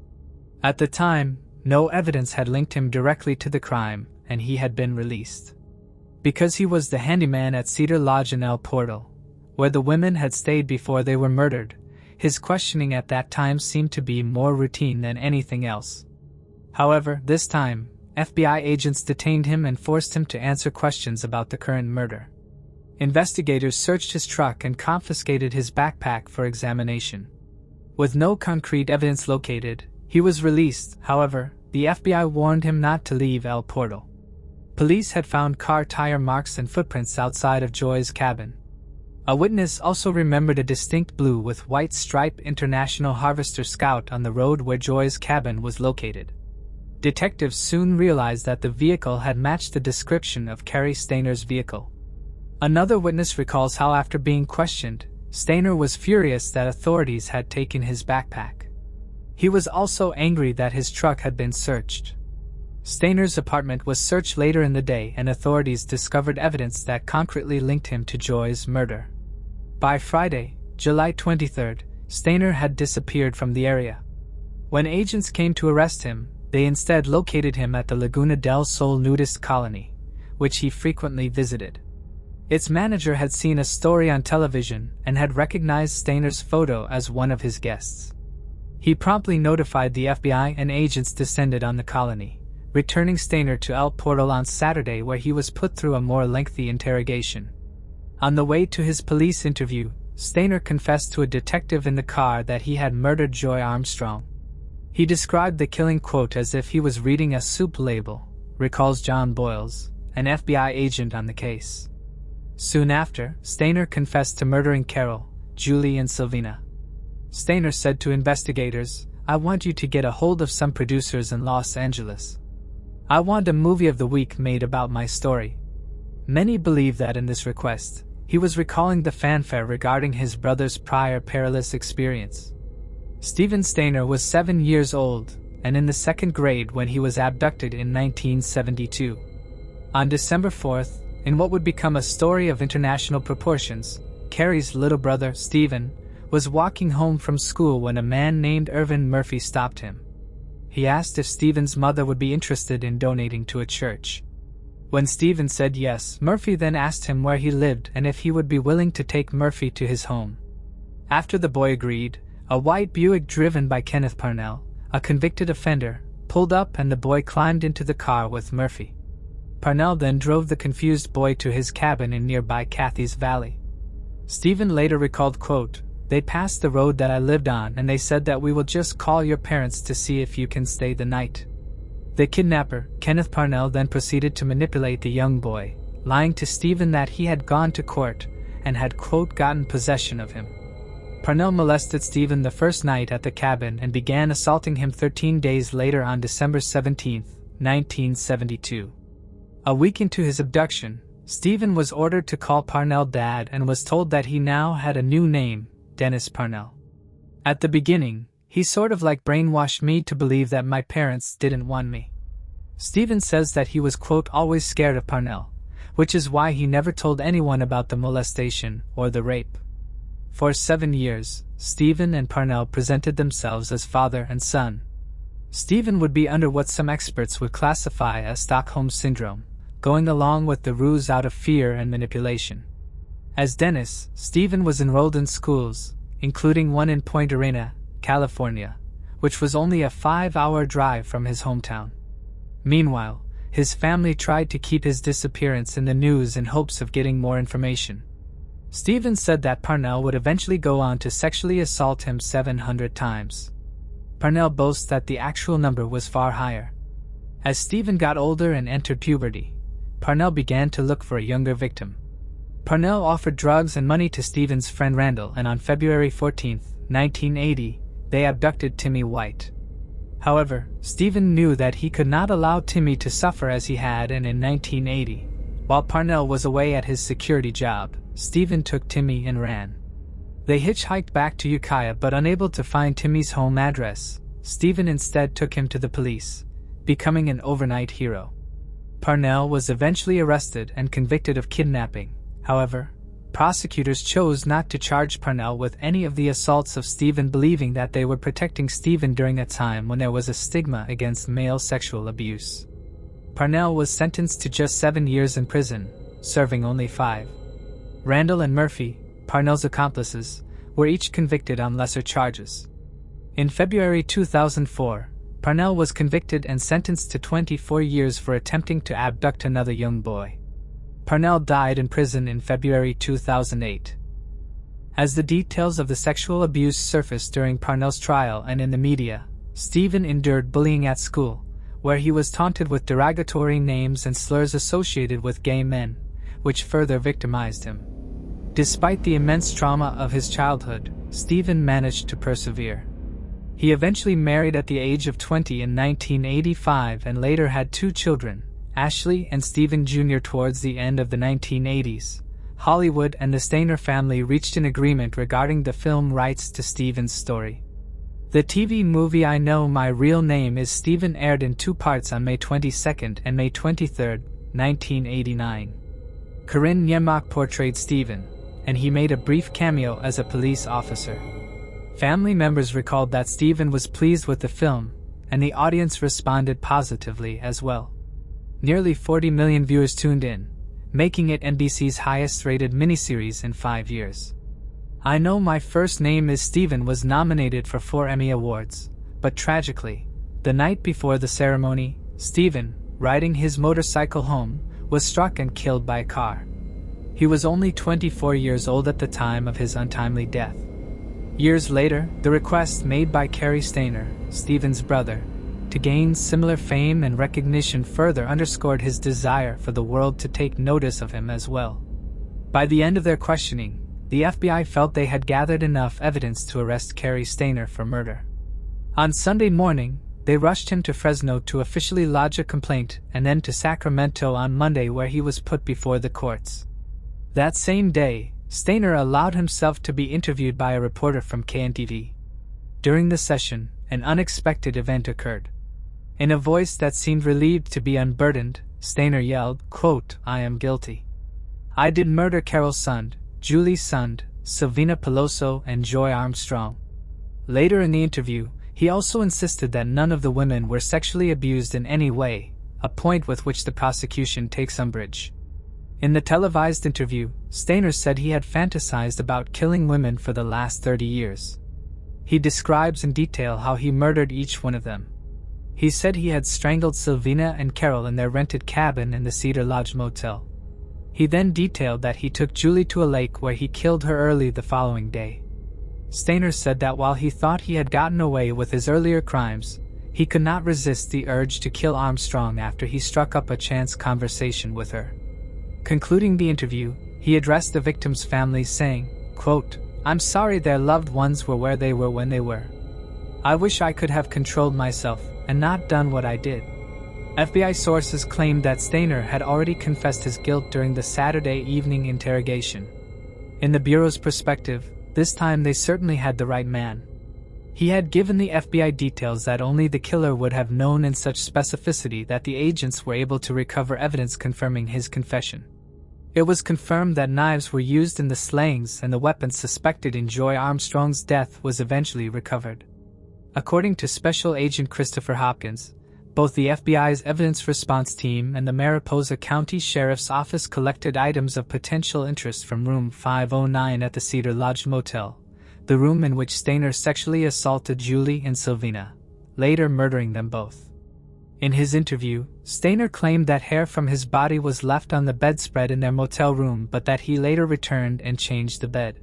At the time, no evidence had linked him directly to the crime, and he had been released. Because he was the handyman at Cedar Lodge in El Portal, where the women had stayed before they were murdered, his questioning at that time seemed to be more routine than anything else. However, this time, FBI agents detained him and forced him to answer questions about the current murder. Investigators searched his truck and confiscated his backpack for examination. With no concrete evidence located, he was released. However, the FBI warned him not to leave El Portal. Police had found car tire marks and footprints outside of Joy's cabin. A witness also remembered a distinct blue with white stripe International Harvester Scout on the road where Joy's cabin was located. Detectives soon realized that the vehicle had matched the description of Cary Stayner's vehicle. Another witness recalls how after being questioned, Stayner was furious that authorities had taken his backpack. He was also angry that his truck had been searched. Stayner's apartment was searched later in the day and authorities discovered evidence that concretely linked him to Joy's murder. By Friday, July 23, Stayner had disappeared from the area. When agents came to arrest him, they instead located him at the Laguna del Sol nudist colony, which he frequently visited. Its manager had seen a story on television and had recognized Stayner's photo as one of his guests. He promptly notified the FBI and agents descended on the colony, returning Stayner to El Portal on Saturday where he was put through a more lengthy interrogation. On the way to his police interview, Stayner confessed to a detective in the car that he had murdered Joy Armstrong. He described the killing quote as if he was reading a soup label, recalls John Boyles, an FBI agent on the case. Soon after, Stayner confessed to murdering Carol, Julie and Sylvina. Stayner said to investigators, "I want you to get a hold of some producers in Los Angeles. I want a movie of the week made about my story." Many believe that in this request, he was recalling the fanfare regarding his brother's prior perilous experience. Stephen Stayner was 7 years old, and in the second grade when he was abducted in 1972. On December 4th, in what would become a story of international proportions, Cary's little brother, Stephen, was walking home from school when a man named Irvin Murphy stopped him. He asked if Stephen's mother would be interested in donating to a church. When Stephen said yes, Murphy then asked him where he lived and if he would be willing to take Murphy to his home. After the boy agreed, a white Buick driven by Kenneth Parnell, a convicted offender, pulled up and the boy climbed into the car with Murphy. Parnell then drove the confused boy to his cabin in nearby Cathy's Valley. Stephen later recalled, quote, "They passed the road that I lived on and they said that we will just call your parents to see if you can stay the night." The kidnapper, Kenneth Parnell, then proceeded to manipulate the young boy, lying to Stephen that he had gone to court and had, quote, gotten possession of him. Parnell molested Stephen the first night at the cabin and began assaulting him 13 days later on December 17, 1972. A week into his abduction, Stephen was ordered to call Parnell Dad and was told that he now had a new name, Dennis Parnell. At the beginning, he sort of like brainwashed me to believe that my parents didn't want me. Stephen says that he was, quote, always scared of Parnell, which is why he never told anyone about the molestation or the rape. For 7 years, Stephen and Parnell presented themselves as father and son. Stephen would be under what some experts would classify as Stockholm Syndrome, going along with the ruse out of fear and manipulation. As Dennis, Stephen was enrolled in schools, including one in Point Arena, California, which was only a 5-hour drive from his hometown. Meanwhile, his family tried to keep his disappearance in the news in hopes of getting more information. Stephen said that Parnell would eventually go on to sexually assault him 700 times. Parnell boasts that the actual number was far higher. As Stephen got older and entered puberty, Parnell began to look for a younger victim. Parnell offered drugs and money to Stephen's friend Randall, and on February 14, 1980, they abducted Timmy White. However, Stephen knew that he could not allow Timmy to suffer as he had, and in 1980, while Parnell was away at his security job, Stephen took Timmy and ran. They hitchhiked back to Ukiah, but unable to find Timmy's home address, Stephen instead took him to the police, becoming an overnight hero. Parnell was eventually arrested and convicted of kidnapping. However, prosecutors chose not to charge Parnell with any of the assaults of Stephen, believing that they were protecting Stephen during a time when there was a stigma against male sexual abuse. Parnell was sentenced to just 7 years in prison, serving only 5. Randall and Murphy, Parnell's accomplices, were each convicted on lesser charges. In February 2004, Parnell was convicted and sentenced to 24 years for attempting to abduct another young boy. Parnell died in prison in February 2008. As the details of the sexual abuse surfaced during Parnell's trial and in the media, Stephen endured bullying at school, where he was taunted with derogatory names and slurs associated with gay men, which further victimized him. Despite the immense trauma of his childhood, Stephen managed to persevere. He eventually married at the age of 20 in 1985 and later had 2 children, Ashley and Stephen Jr. Towards the end of the 1980s, Hollywood and the Stainer family reached an agreement regarding the film rights to Stephen's story. The TV movie I Know My Real Name is Stephen aired in 2 parts on May 22 and May 23, 1989. Corinne Niemock portrayed Stephen, and he made a brief cameo as a police officer. Family members recalled that Stephen was pleased with the film, and the audience responded positively as well. Nearly 40 million viewers tuned in, making it NBC's highest-rated miniseries in 5 years. I Know My First Name is Stephen was nominated for 4 Emmy Awards, but tragically, the night before the ceremony, Stephen, riding his motorcycle home, was struck and killed by a car. He was only 24 years old at the time of his untimely death. Years later, the request made by Cary Stainer, Stephen's brother, to gain similar fame and recognition further underscored his desire for the world to take notice of him as well. By the end of their questioning, the FBI felt they had gathered enough evidence to arrest Cary Stainer for murder. On Sunday morning, they rushed him to Fresno to officially lodge a complaint and then to Sacramento on Monday where he was put before the courts. That same day, Stainer allowed himself to be interviewed by a reporter from KNTV. During the session, an unexpected event occurred. In a voice that seemed relieved to be unburdened, Stainer yelled, quote, "I am guilty. I did murder Carol Sund, Julie Sund, Silvina Peloso, and Joy Armstrong." Later in the interview, he also insisted that none of the women were sexually abused in any way, a point with which the prosecution takes umbrage. In the televised interview, Stainer said he had fantasized about killing women for the last 30 years. He describes in detail how he murdered each one of them. He said he had strangled Silvina and Carol in their rented cabin in the Cedar Lodge Motel. He then detailed that he took Julie to a lake where he killed her early the following day. Stainer said that while he thought he had gotten away with his earlier crimes, he could not resist the urge to kill Armstrong after he struck up a chance conversation with her. Concluding the interview, he addressed the victims' families saying, quote, "I'm sorry their loved ones were where they were when they were. I wish I could have controlled myself and not done what I did." FBI sources claimed that Stainer had already confessed his guilt during the Saturday evening interrogation. In the Bureau's perspective, this time they certainly had the right man. He had given the FBI details that only the killer would have known in such specificity that the agents were able to recover evidence confirming his confession. It was confirmed that knives were used in the slayings and the weapon suspected in Joy Armstrong's death was eventually recovered. According to Special Agent Christopher Hopkins, both the FBI's evidence response team and the Mariposa County Sheriff's Office collected items of potential interest from room 509 at the Cedar Lodge Motel, the room in which Stainer sexually assaulted Julie and Silvina, later murdering them both. In his interview, Stainer claimed that hair from his body was left on the bedspread in their motel room but that he later returned and changed the bed.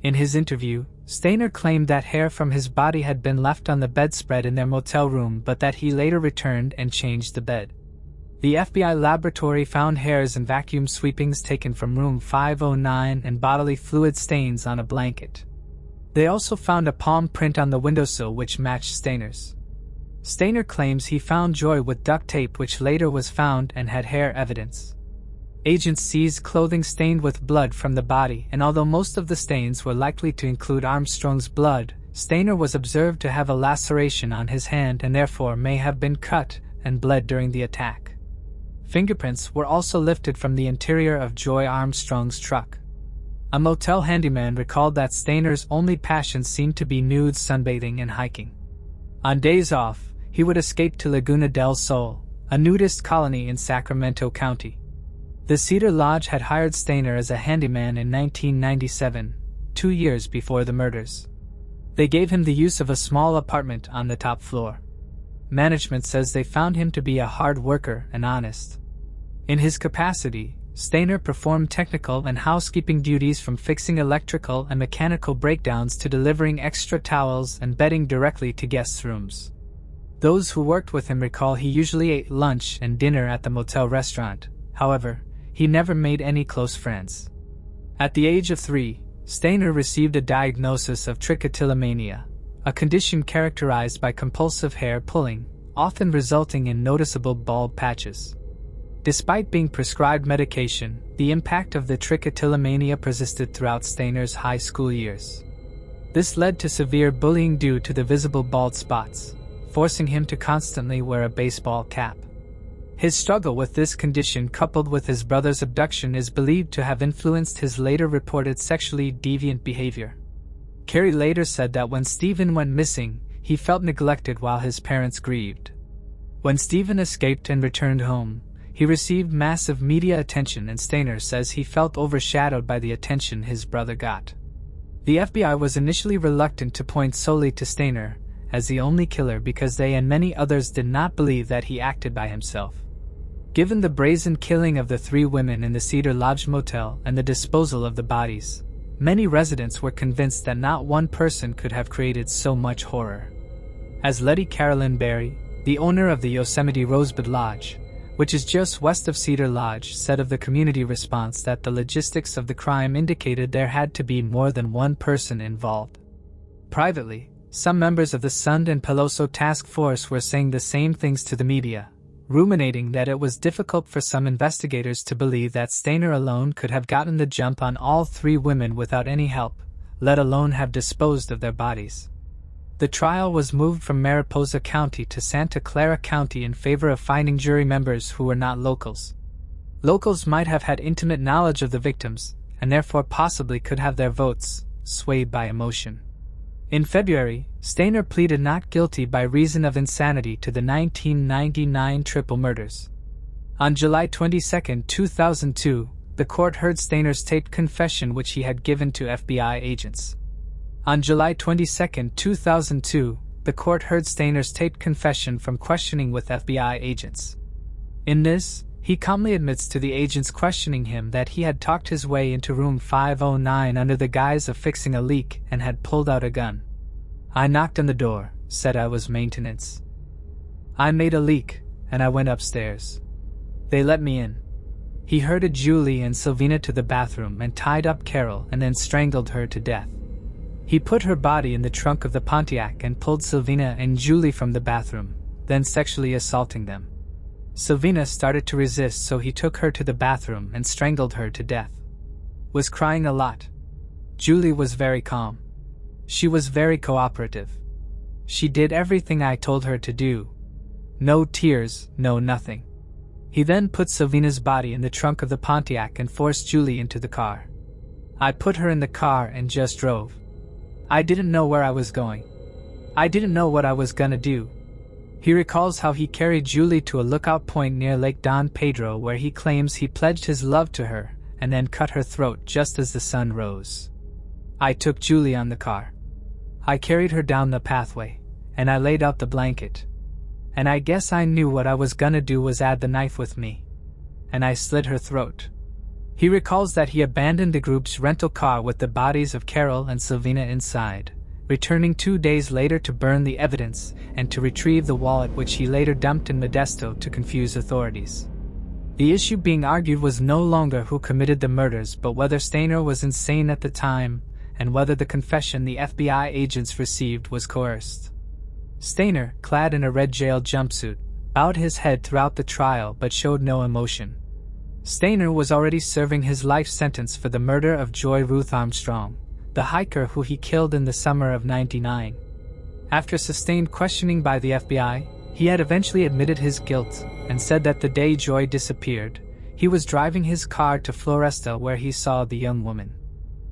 In his interview, Stainer claimed that hair from his body had been left on the bedspread in their motel room but that he later returned and changed the bed. The FBI laboratory found hairs and vacuum sweepings taken from room 509 and bodily fluid stains on a blanket. They also found a palm print on the windowsill which matched Stainer's. Stainer claims he found Joy with duct tape which later was found and had hair evidence. Agents seized clothing stained with blood from the body, and although most of the stains were likely to include Armstrong's blood, Stainer was observed to have a laceration on his hand and therefore may have been cut and bled during the attack. Fingerprints were also lifted from the interior of Joy Armstrong's truck. A motel handyman recalled that Stainer's only passions seemed to be nude sunbathing and hiking. On days off, he would escape to Laguna del Sol, a nudist colony in Sacramento County. The Cedar Lodge had hired Stainer as a handyman in 1997, 2 years before the murders. They gave him the use of a small apartment on the top floor. management says they found him to be a hard worker and honest. In his capacity, Stainer performed technical and housekeeping duties, from fixing electrical and mechanical breakdowns to delivering extra towels and bedding directly to guests' rooms. Those who worked with him recall he usually ate lunch and dinner at the motel restaurant. However, he never made any close friends. At the age of 3, Stainer received a diagnosis of trichotillomania, a condition characterized by compulsive hair pulling, often resulting in noticeable bald patches. Despite being prescribed medication, the impact of the trichotillomania persisted throughout Stainer's high school years. This led to severe bullying due to the visible bald spots, forcing him to constantly wear a baseball cap. His struggle with this condition, coupled with his brother's abduction, is believed to have influenced his later reported sexually deviant behavior. Carey later said that when Stephen went missing, he felt neglected while his parents grieved. When Stephen escaped and returned home, he received massive media attention, and Stainer says he felt overshadowed by the attention his brother got. The FBI was initially reluctant to point solely to Stainer as the only killer because they and many others did not believe that he acted by himself. Given the brazen killing of the 3 women in the Cedar Lodge Motel and the disposal of the bodies, many residents were convinced that not one person could have created so much horror. As Letty Carolyn Berry, the owner of the Yosemite Rosebud Lodge, which is just west of Cedar Lodge, said of the community response that the logistics of the crime indicated there had to be more than one person involved. Privately, some members of the Sund and Peloso task force were saying the same things to the media, ruminating that it was difficult for some investigators to believe that Stainer alone could have gotten the jump on all 3 women without any help, let alone have disposed of their bodies. The trial was moved from Mariposa County to Santa Clara County in favor of finding jury members who were not locals. Locals might have had intimate knowledge of the victims, and therefore possibly could have their votes swayed by emotion. In February, Stainer pleaded not guilty by reason of insanity to the 1999 triple murders. On July 22, 2002, the court heard Stainer's taped confession which he had given to FBI agents. On July 22, 2002, the court heard Stainer's taped confession from questioning with FBI agents. In this, he calmly admits to the agents questioning him that he had talked his way into room 509 under the guise of fixing a leak and had pulled out a gun. "I knocked on the door, said I was maintenance. I made a leak, and I went upstairs. They let me in. He herded Julie and Sylvina to the bathroom and tied up Carol and then strangled her to death. He put her body in the trunk of the Pontiac and pulled Sylvina and Julie from the bathroom, then sexually assaulting them. Sylvina started to resist, so he took her to the bathroom and strangled her to death. Was crying a lot. Julie was very calm. She was very cooperative. She did everything I told her to do. No tears, no nothing. He then put Sylvina's body in the trunk of the Pontiac and forced Julie into the car. I put her in the car and just drove. I didn't know where I was going. I didn't know what I was gonna do." He recalls how he carried Julie to a lookout point near Lake Don Pedro where he claims he pledged his love to her and then cut her throat just as the sun rose. "I took Julie on the car. I carried her down the pathway, and I laid out the blanket. And I guess I knew what I was gonna do was add the knife with me. And I slit her throat." He recalls that he abandoned the group's rental car with the bodies of Carol and Sylvina inside, returning 2 days later to burn the evidence and to retrieve the wallet which he later dumped in Modesto to confuse authorities. The issue being argued was no longer who committed the murders but whether Stainer was insane at the time and whether the confession the FBI agents received was coerced. Stainer, clad in a red jail jumpsuit, bowed his head throughout the trial but showed no emotion. Stainer was already serving his life sentence for the murder of Joy Ruth Armstrong, the hiker who he killed in the summer of '99. After sustained questioning by the FBI, he had eventually admitted his guilt and said that the day Joy disappeared, he was driving his car to Floresta where he saw the young woman.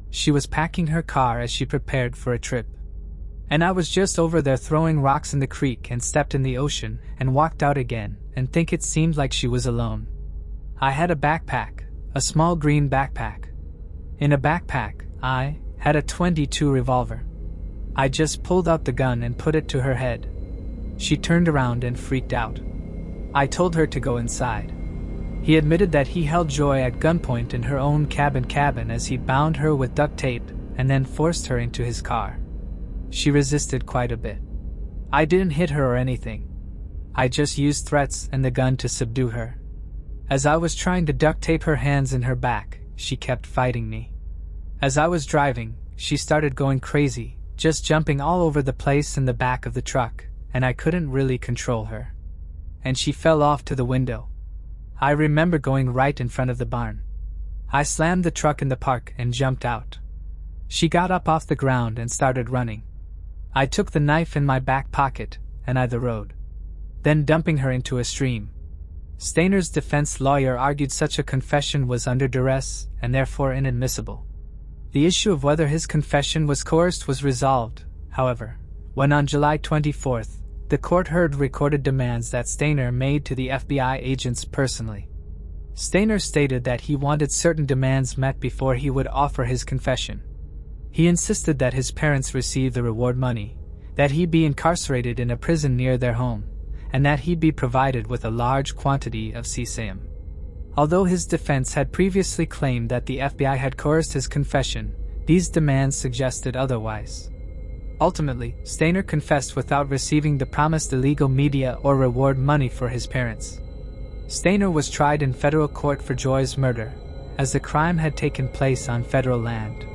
She was packing her car as she prepared for a trip. And I was just over there throwing rocks in the creek and stepped in the ocean and walked out again and think it seemed like she was alone. I had a backpack, a small green backpack. In a backpack, I had a .22 revolver. I just pulled out the gun and put it to her head. She turned around and freaked out. I told her to go inside. He admitted that he held Joy at gunpoint in her own cabin as he bound her with duct tape and then forced her into his car. She resisted quite a bit. I didn't hit her or anything. I just used threats and the gun to subdue her. As I was trying to duct tape her hands in her back, she kept fighting me. As I was driving, she started going crazy, just jumping all over the place in the back of the truck, and I couldn't really control her. And she fell off to the window. I remember going right in front of the barn. I slammed the truck in the park and jumped out. She got up off the ground and started running. I took the knife in my back pocket and I the road, then dumping her into a stream. Stainer's defense lawyer argued such a confession was under duress and therefore inadmissible. The issue of whether his confession was coerced was resolved, however, when on July 24th, the court heard recorded demands that Stainer made to the FBI agents personally. Stainer stated that he wanted certain demands met before he would offer his confession. He insisted that his parents receive the reward money, that he be incarcerated in a prison near their home, and that he be provided with a large quantity of sesame. Although his defense had previously claimed that the FBI had coerced his confession, these demands suggested otherwise. Ultimately, Stainer confessed without receiving the promised illegal media or reward money for his parents. Stainer was tried in federal court for Joy's murder, as the crime had taken place on federal land.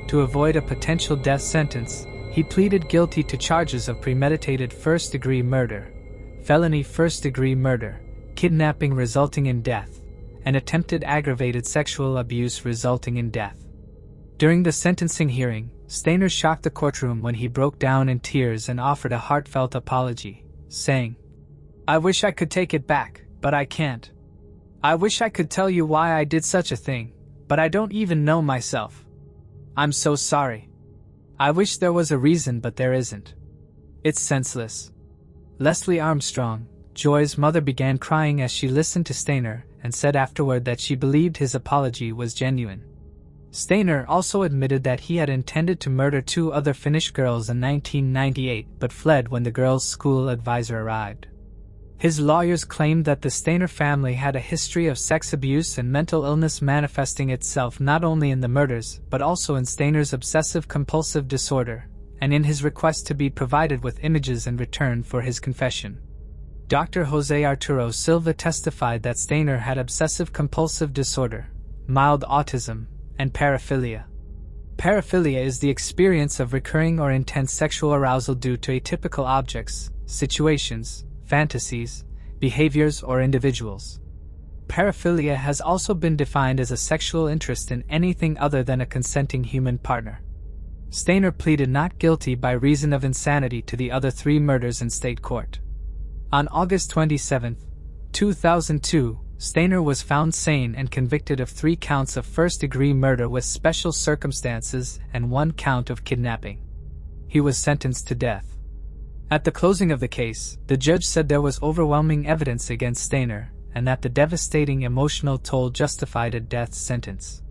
To avoid a potential death sentence, he pleaded guilty to charges of premeditated first-degree murder, felony first-degree murder, kidnapping resulting in death, and attempted aggravated sexual abuse resulting in death. During the sentencing hearing, Stainer shocked the courtroom when he broke down in tears and offered a heartfelt apology, saying, "I wish I could take it back, but I can't. I wish I could tell you why I did such a thing, but I don't even know myself. I'm so sorry. I wish there was a reason, but there isn't. It's senseless." Leslie Armstrong, Joy's mother, began crying as she listened to Stainer and said afterward that she believed his apology was genuine. Stainer also admitted that he had intended to murder 2 other Finnish girls in 1998 but fled when the girls' school advisor arrived. His lawyers claimed that the Stainer family had a history of sex abuse and mental illness manifesting itself not only in the murders but also in Stainer's obsessive-compulsive disorder, and in his request to be provided with images in return for his confession. Dr. Jose Arturo Silva testified that Stainer had obsessive-compulsive disorder, mild autism, and paraphilia. Paraphilia is the experience of recurring or intense sexual arousal due to atypical objects, situations, fantasies, behaviors, or individuals. Paraphilia has also been defined as a sexual interest in anything other than a consenting human partner. Stainer pleaded not guilty by reason of insanity to the other 3 murders in state court. On August 27, 2002, Stainer was found sane and convicted of 3 counts of first-degree murder with special circumstances and 1 count of kidnapping. He was sentenced to death. At the closing of the case, the judge said there was overwhelming evidence against Stainer and that the devastating emotional toll justified a death sentence.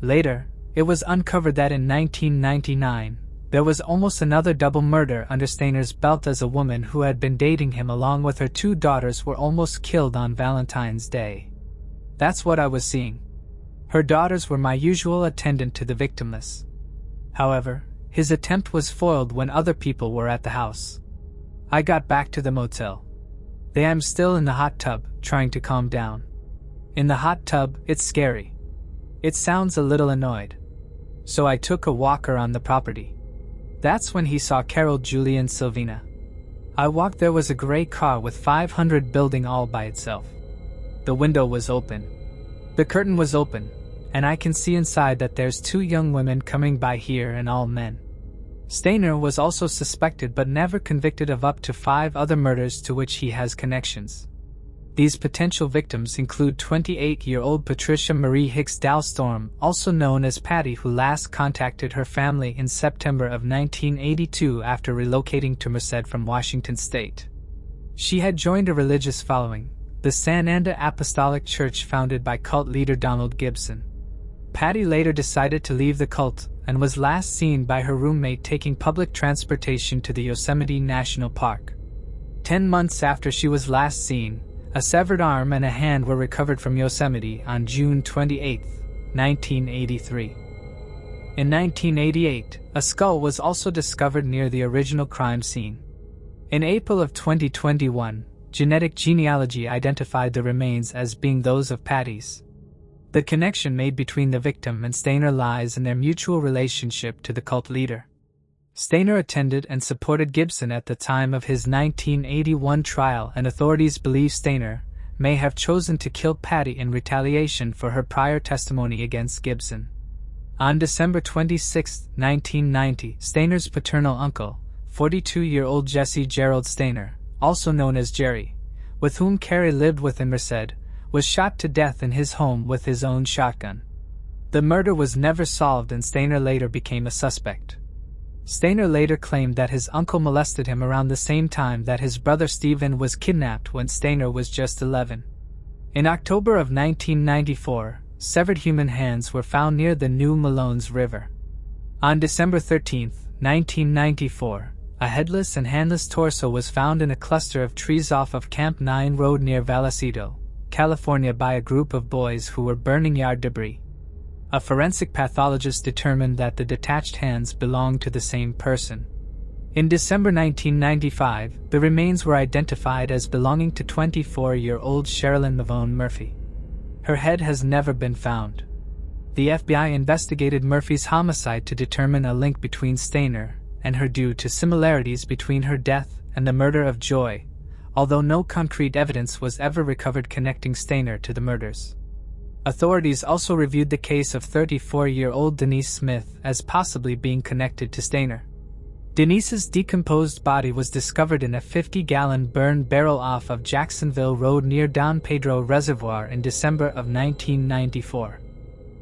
Later, it was uncovered that in 1999, there was almost another double murder under Stainer's belt as a woman who had been dating him along with her 2 daughters were almost killed on Valentine's Day. That's what I was seeing. Her daughters were my usual attendant to the victimless. However, his attempt was foiled when other people were at the house. I got back to the motel. I'm still in the hot tub, trying to calm down. In the hot tub, it's scary. It sounds a little annoyed. So I took a walk around the property. That's when he saw Carol Julian Silvina. I walked. There was a gray car with 500 building all by itself. The window was open. The curtain was open, and I can see inside that there's 2 young women coming by here and all men. Stainer was also suspected but never convicted of up to 5 other murders to which he has connections. These potential victims include 28-year-old Patricia Marie Hicks Dalstorm, also known as Patty, who last contacted her family in September of 1982 after relocating to Merced from Washington State. She had joined a religious following, the Sananda Apostolic Church founded by cult leader Donald Gibson. Patty later decided to leave the cult and was last seen by her roommate taking public transportation to the Yosemite National Park. 10 months after she was last seen, a severed arm and a hand were recovered from Yosemite on June 28, 1983. In 1988, a skull was also discovered near the original crime scene. In April of 2021, genetic genealogy identified the remains as being those of Patty's. The connection made between the victim and Stainer lies in their mutual relationship to the cult leader. Stainer attended and supported Gibson at the time of his 1981 trial, and authorities believe Stainer may have chosen to kill Patty in retaliation for her prior testimony against Gibson. On December 26, 1990, Stainer's paternal uncle, 42-year-old Jesse Gerald Stainer, also known as Jerry, with whom Carrie lived with in Merced, was shot to death in his home with his own shotgun. The murder was never solved, and Stainer later became a suspect. Stainer later claimed that his uncle molested him around the same time that his brother Stephen was kidnapped when Stainer was just 11. In October of 1994, severed human hands were found near the New Malones River. On December 13, 1994, a headless and handless torso was found in a cluster of trees off of Camp 9 Road near Vallecito, California by a group of boys who were burning yard debris. A forensic pathologist determined that the detached hands belonged to the same person. In December 1995, the remains were identified as belonging to 24-year-old Sherilyn Mavone Murphy. Her head has never been found. The FBI investigated Murphy's homicide to determine a link between Stainer and her due to similarities between her death and the murder of Joy, although no concrete evidence was ever recovered connecting Stainer to the murders. Authorities also reviewed the case of 34-year-old Denise Smith as possibly being connected to Stainer. Denise's decomposed body was discovered in a 50-gallon burn barrel off of Jacksonville Road near Don Pedro Reservoir in December of 1994.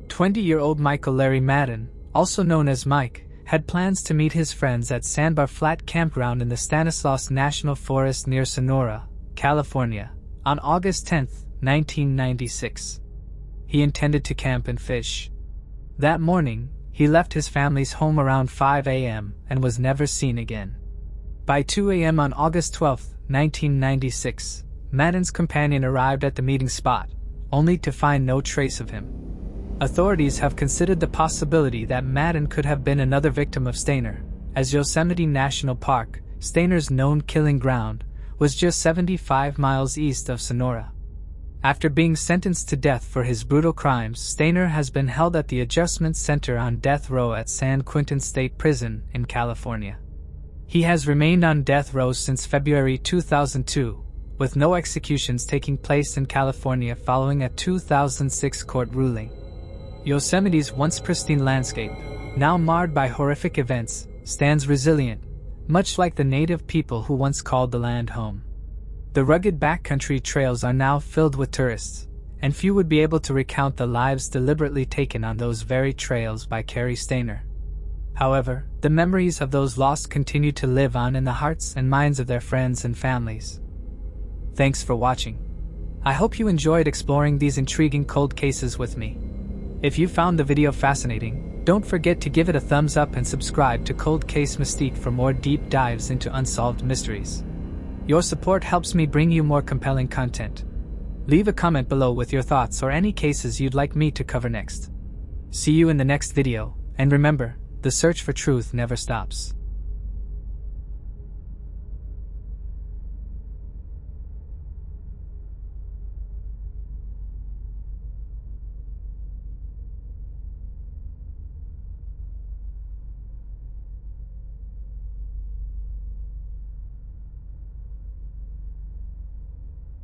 20-year-old Michael Larry Madden, also known as Mike, had plans to meet his friends at Sandbar Flat Campground in the Stanislaus National Forest near Sonora, California, on August 10, 1996. He intended to camp and fish. That morning, he left his family's home around 5 a.m. and was never seen again. By 2 a.m. on August 12, 1996, Madden's companion arrived at the meeting spot, only to find no trace of him. Authorities have considered the possibility that Madden could have been another victim of Stainer, as Yosemite National Park, Stainer's known killing ground, was just 75 miles east of Sonora. After being sentenced to death for his brutal crimes, Stainer has been held at the Adjustment Center on death row at San Quentin State Prison in California. He has remained on death row since February 2002, with no executions taking place in California following a 2006 court ruling. Yosemite's once pristine landscape, now marred by horrific events, stands resilient, much like the native people who once called the land home. The rugged backcountry trails are now filled with tourists, and few would be able to recount the lives deliberately taken on those very trails by Carrie Stainer. However, the memories of those lost continue to live on in the hearts and minds of their friends and families. Thanks for watching. I hope you enjoyed exploring these intriguing cold cases with me. If you found the video fascinating, don't forget to give it a thumbs up and subscribe to Cold Case Mystique for more deep dives into unsolved mysteries. Your support helps me bring you more compelling content. Leave a comment below with your thoughts or any cases you'd like me to cover next. See you in the next video, and remember, the search for truth never stops.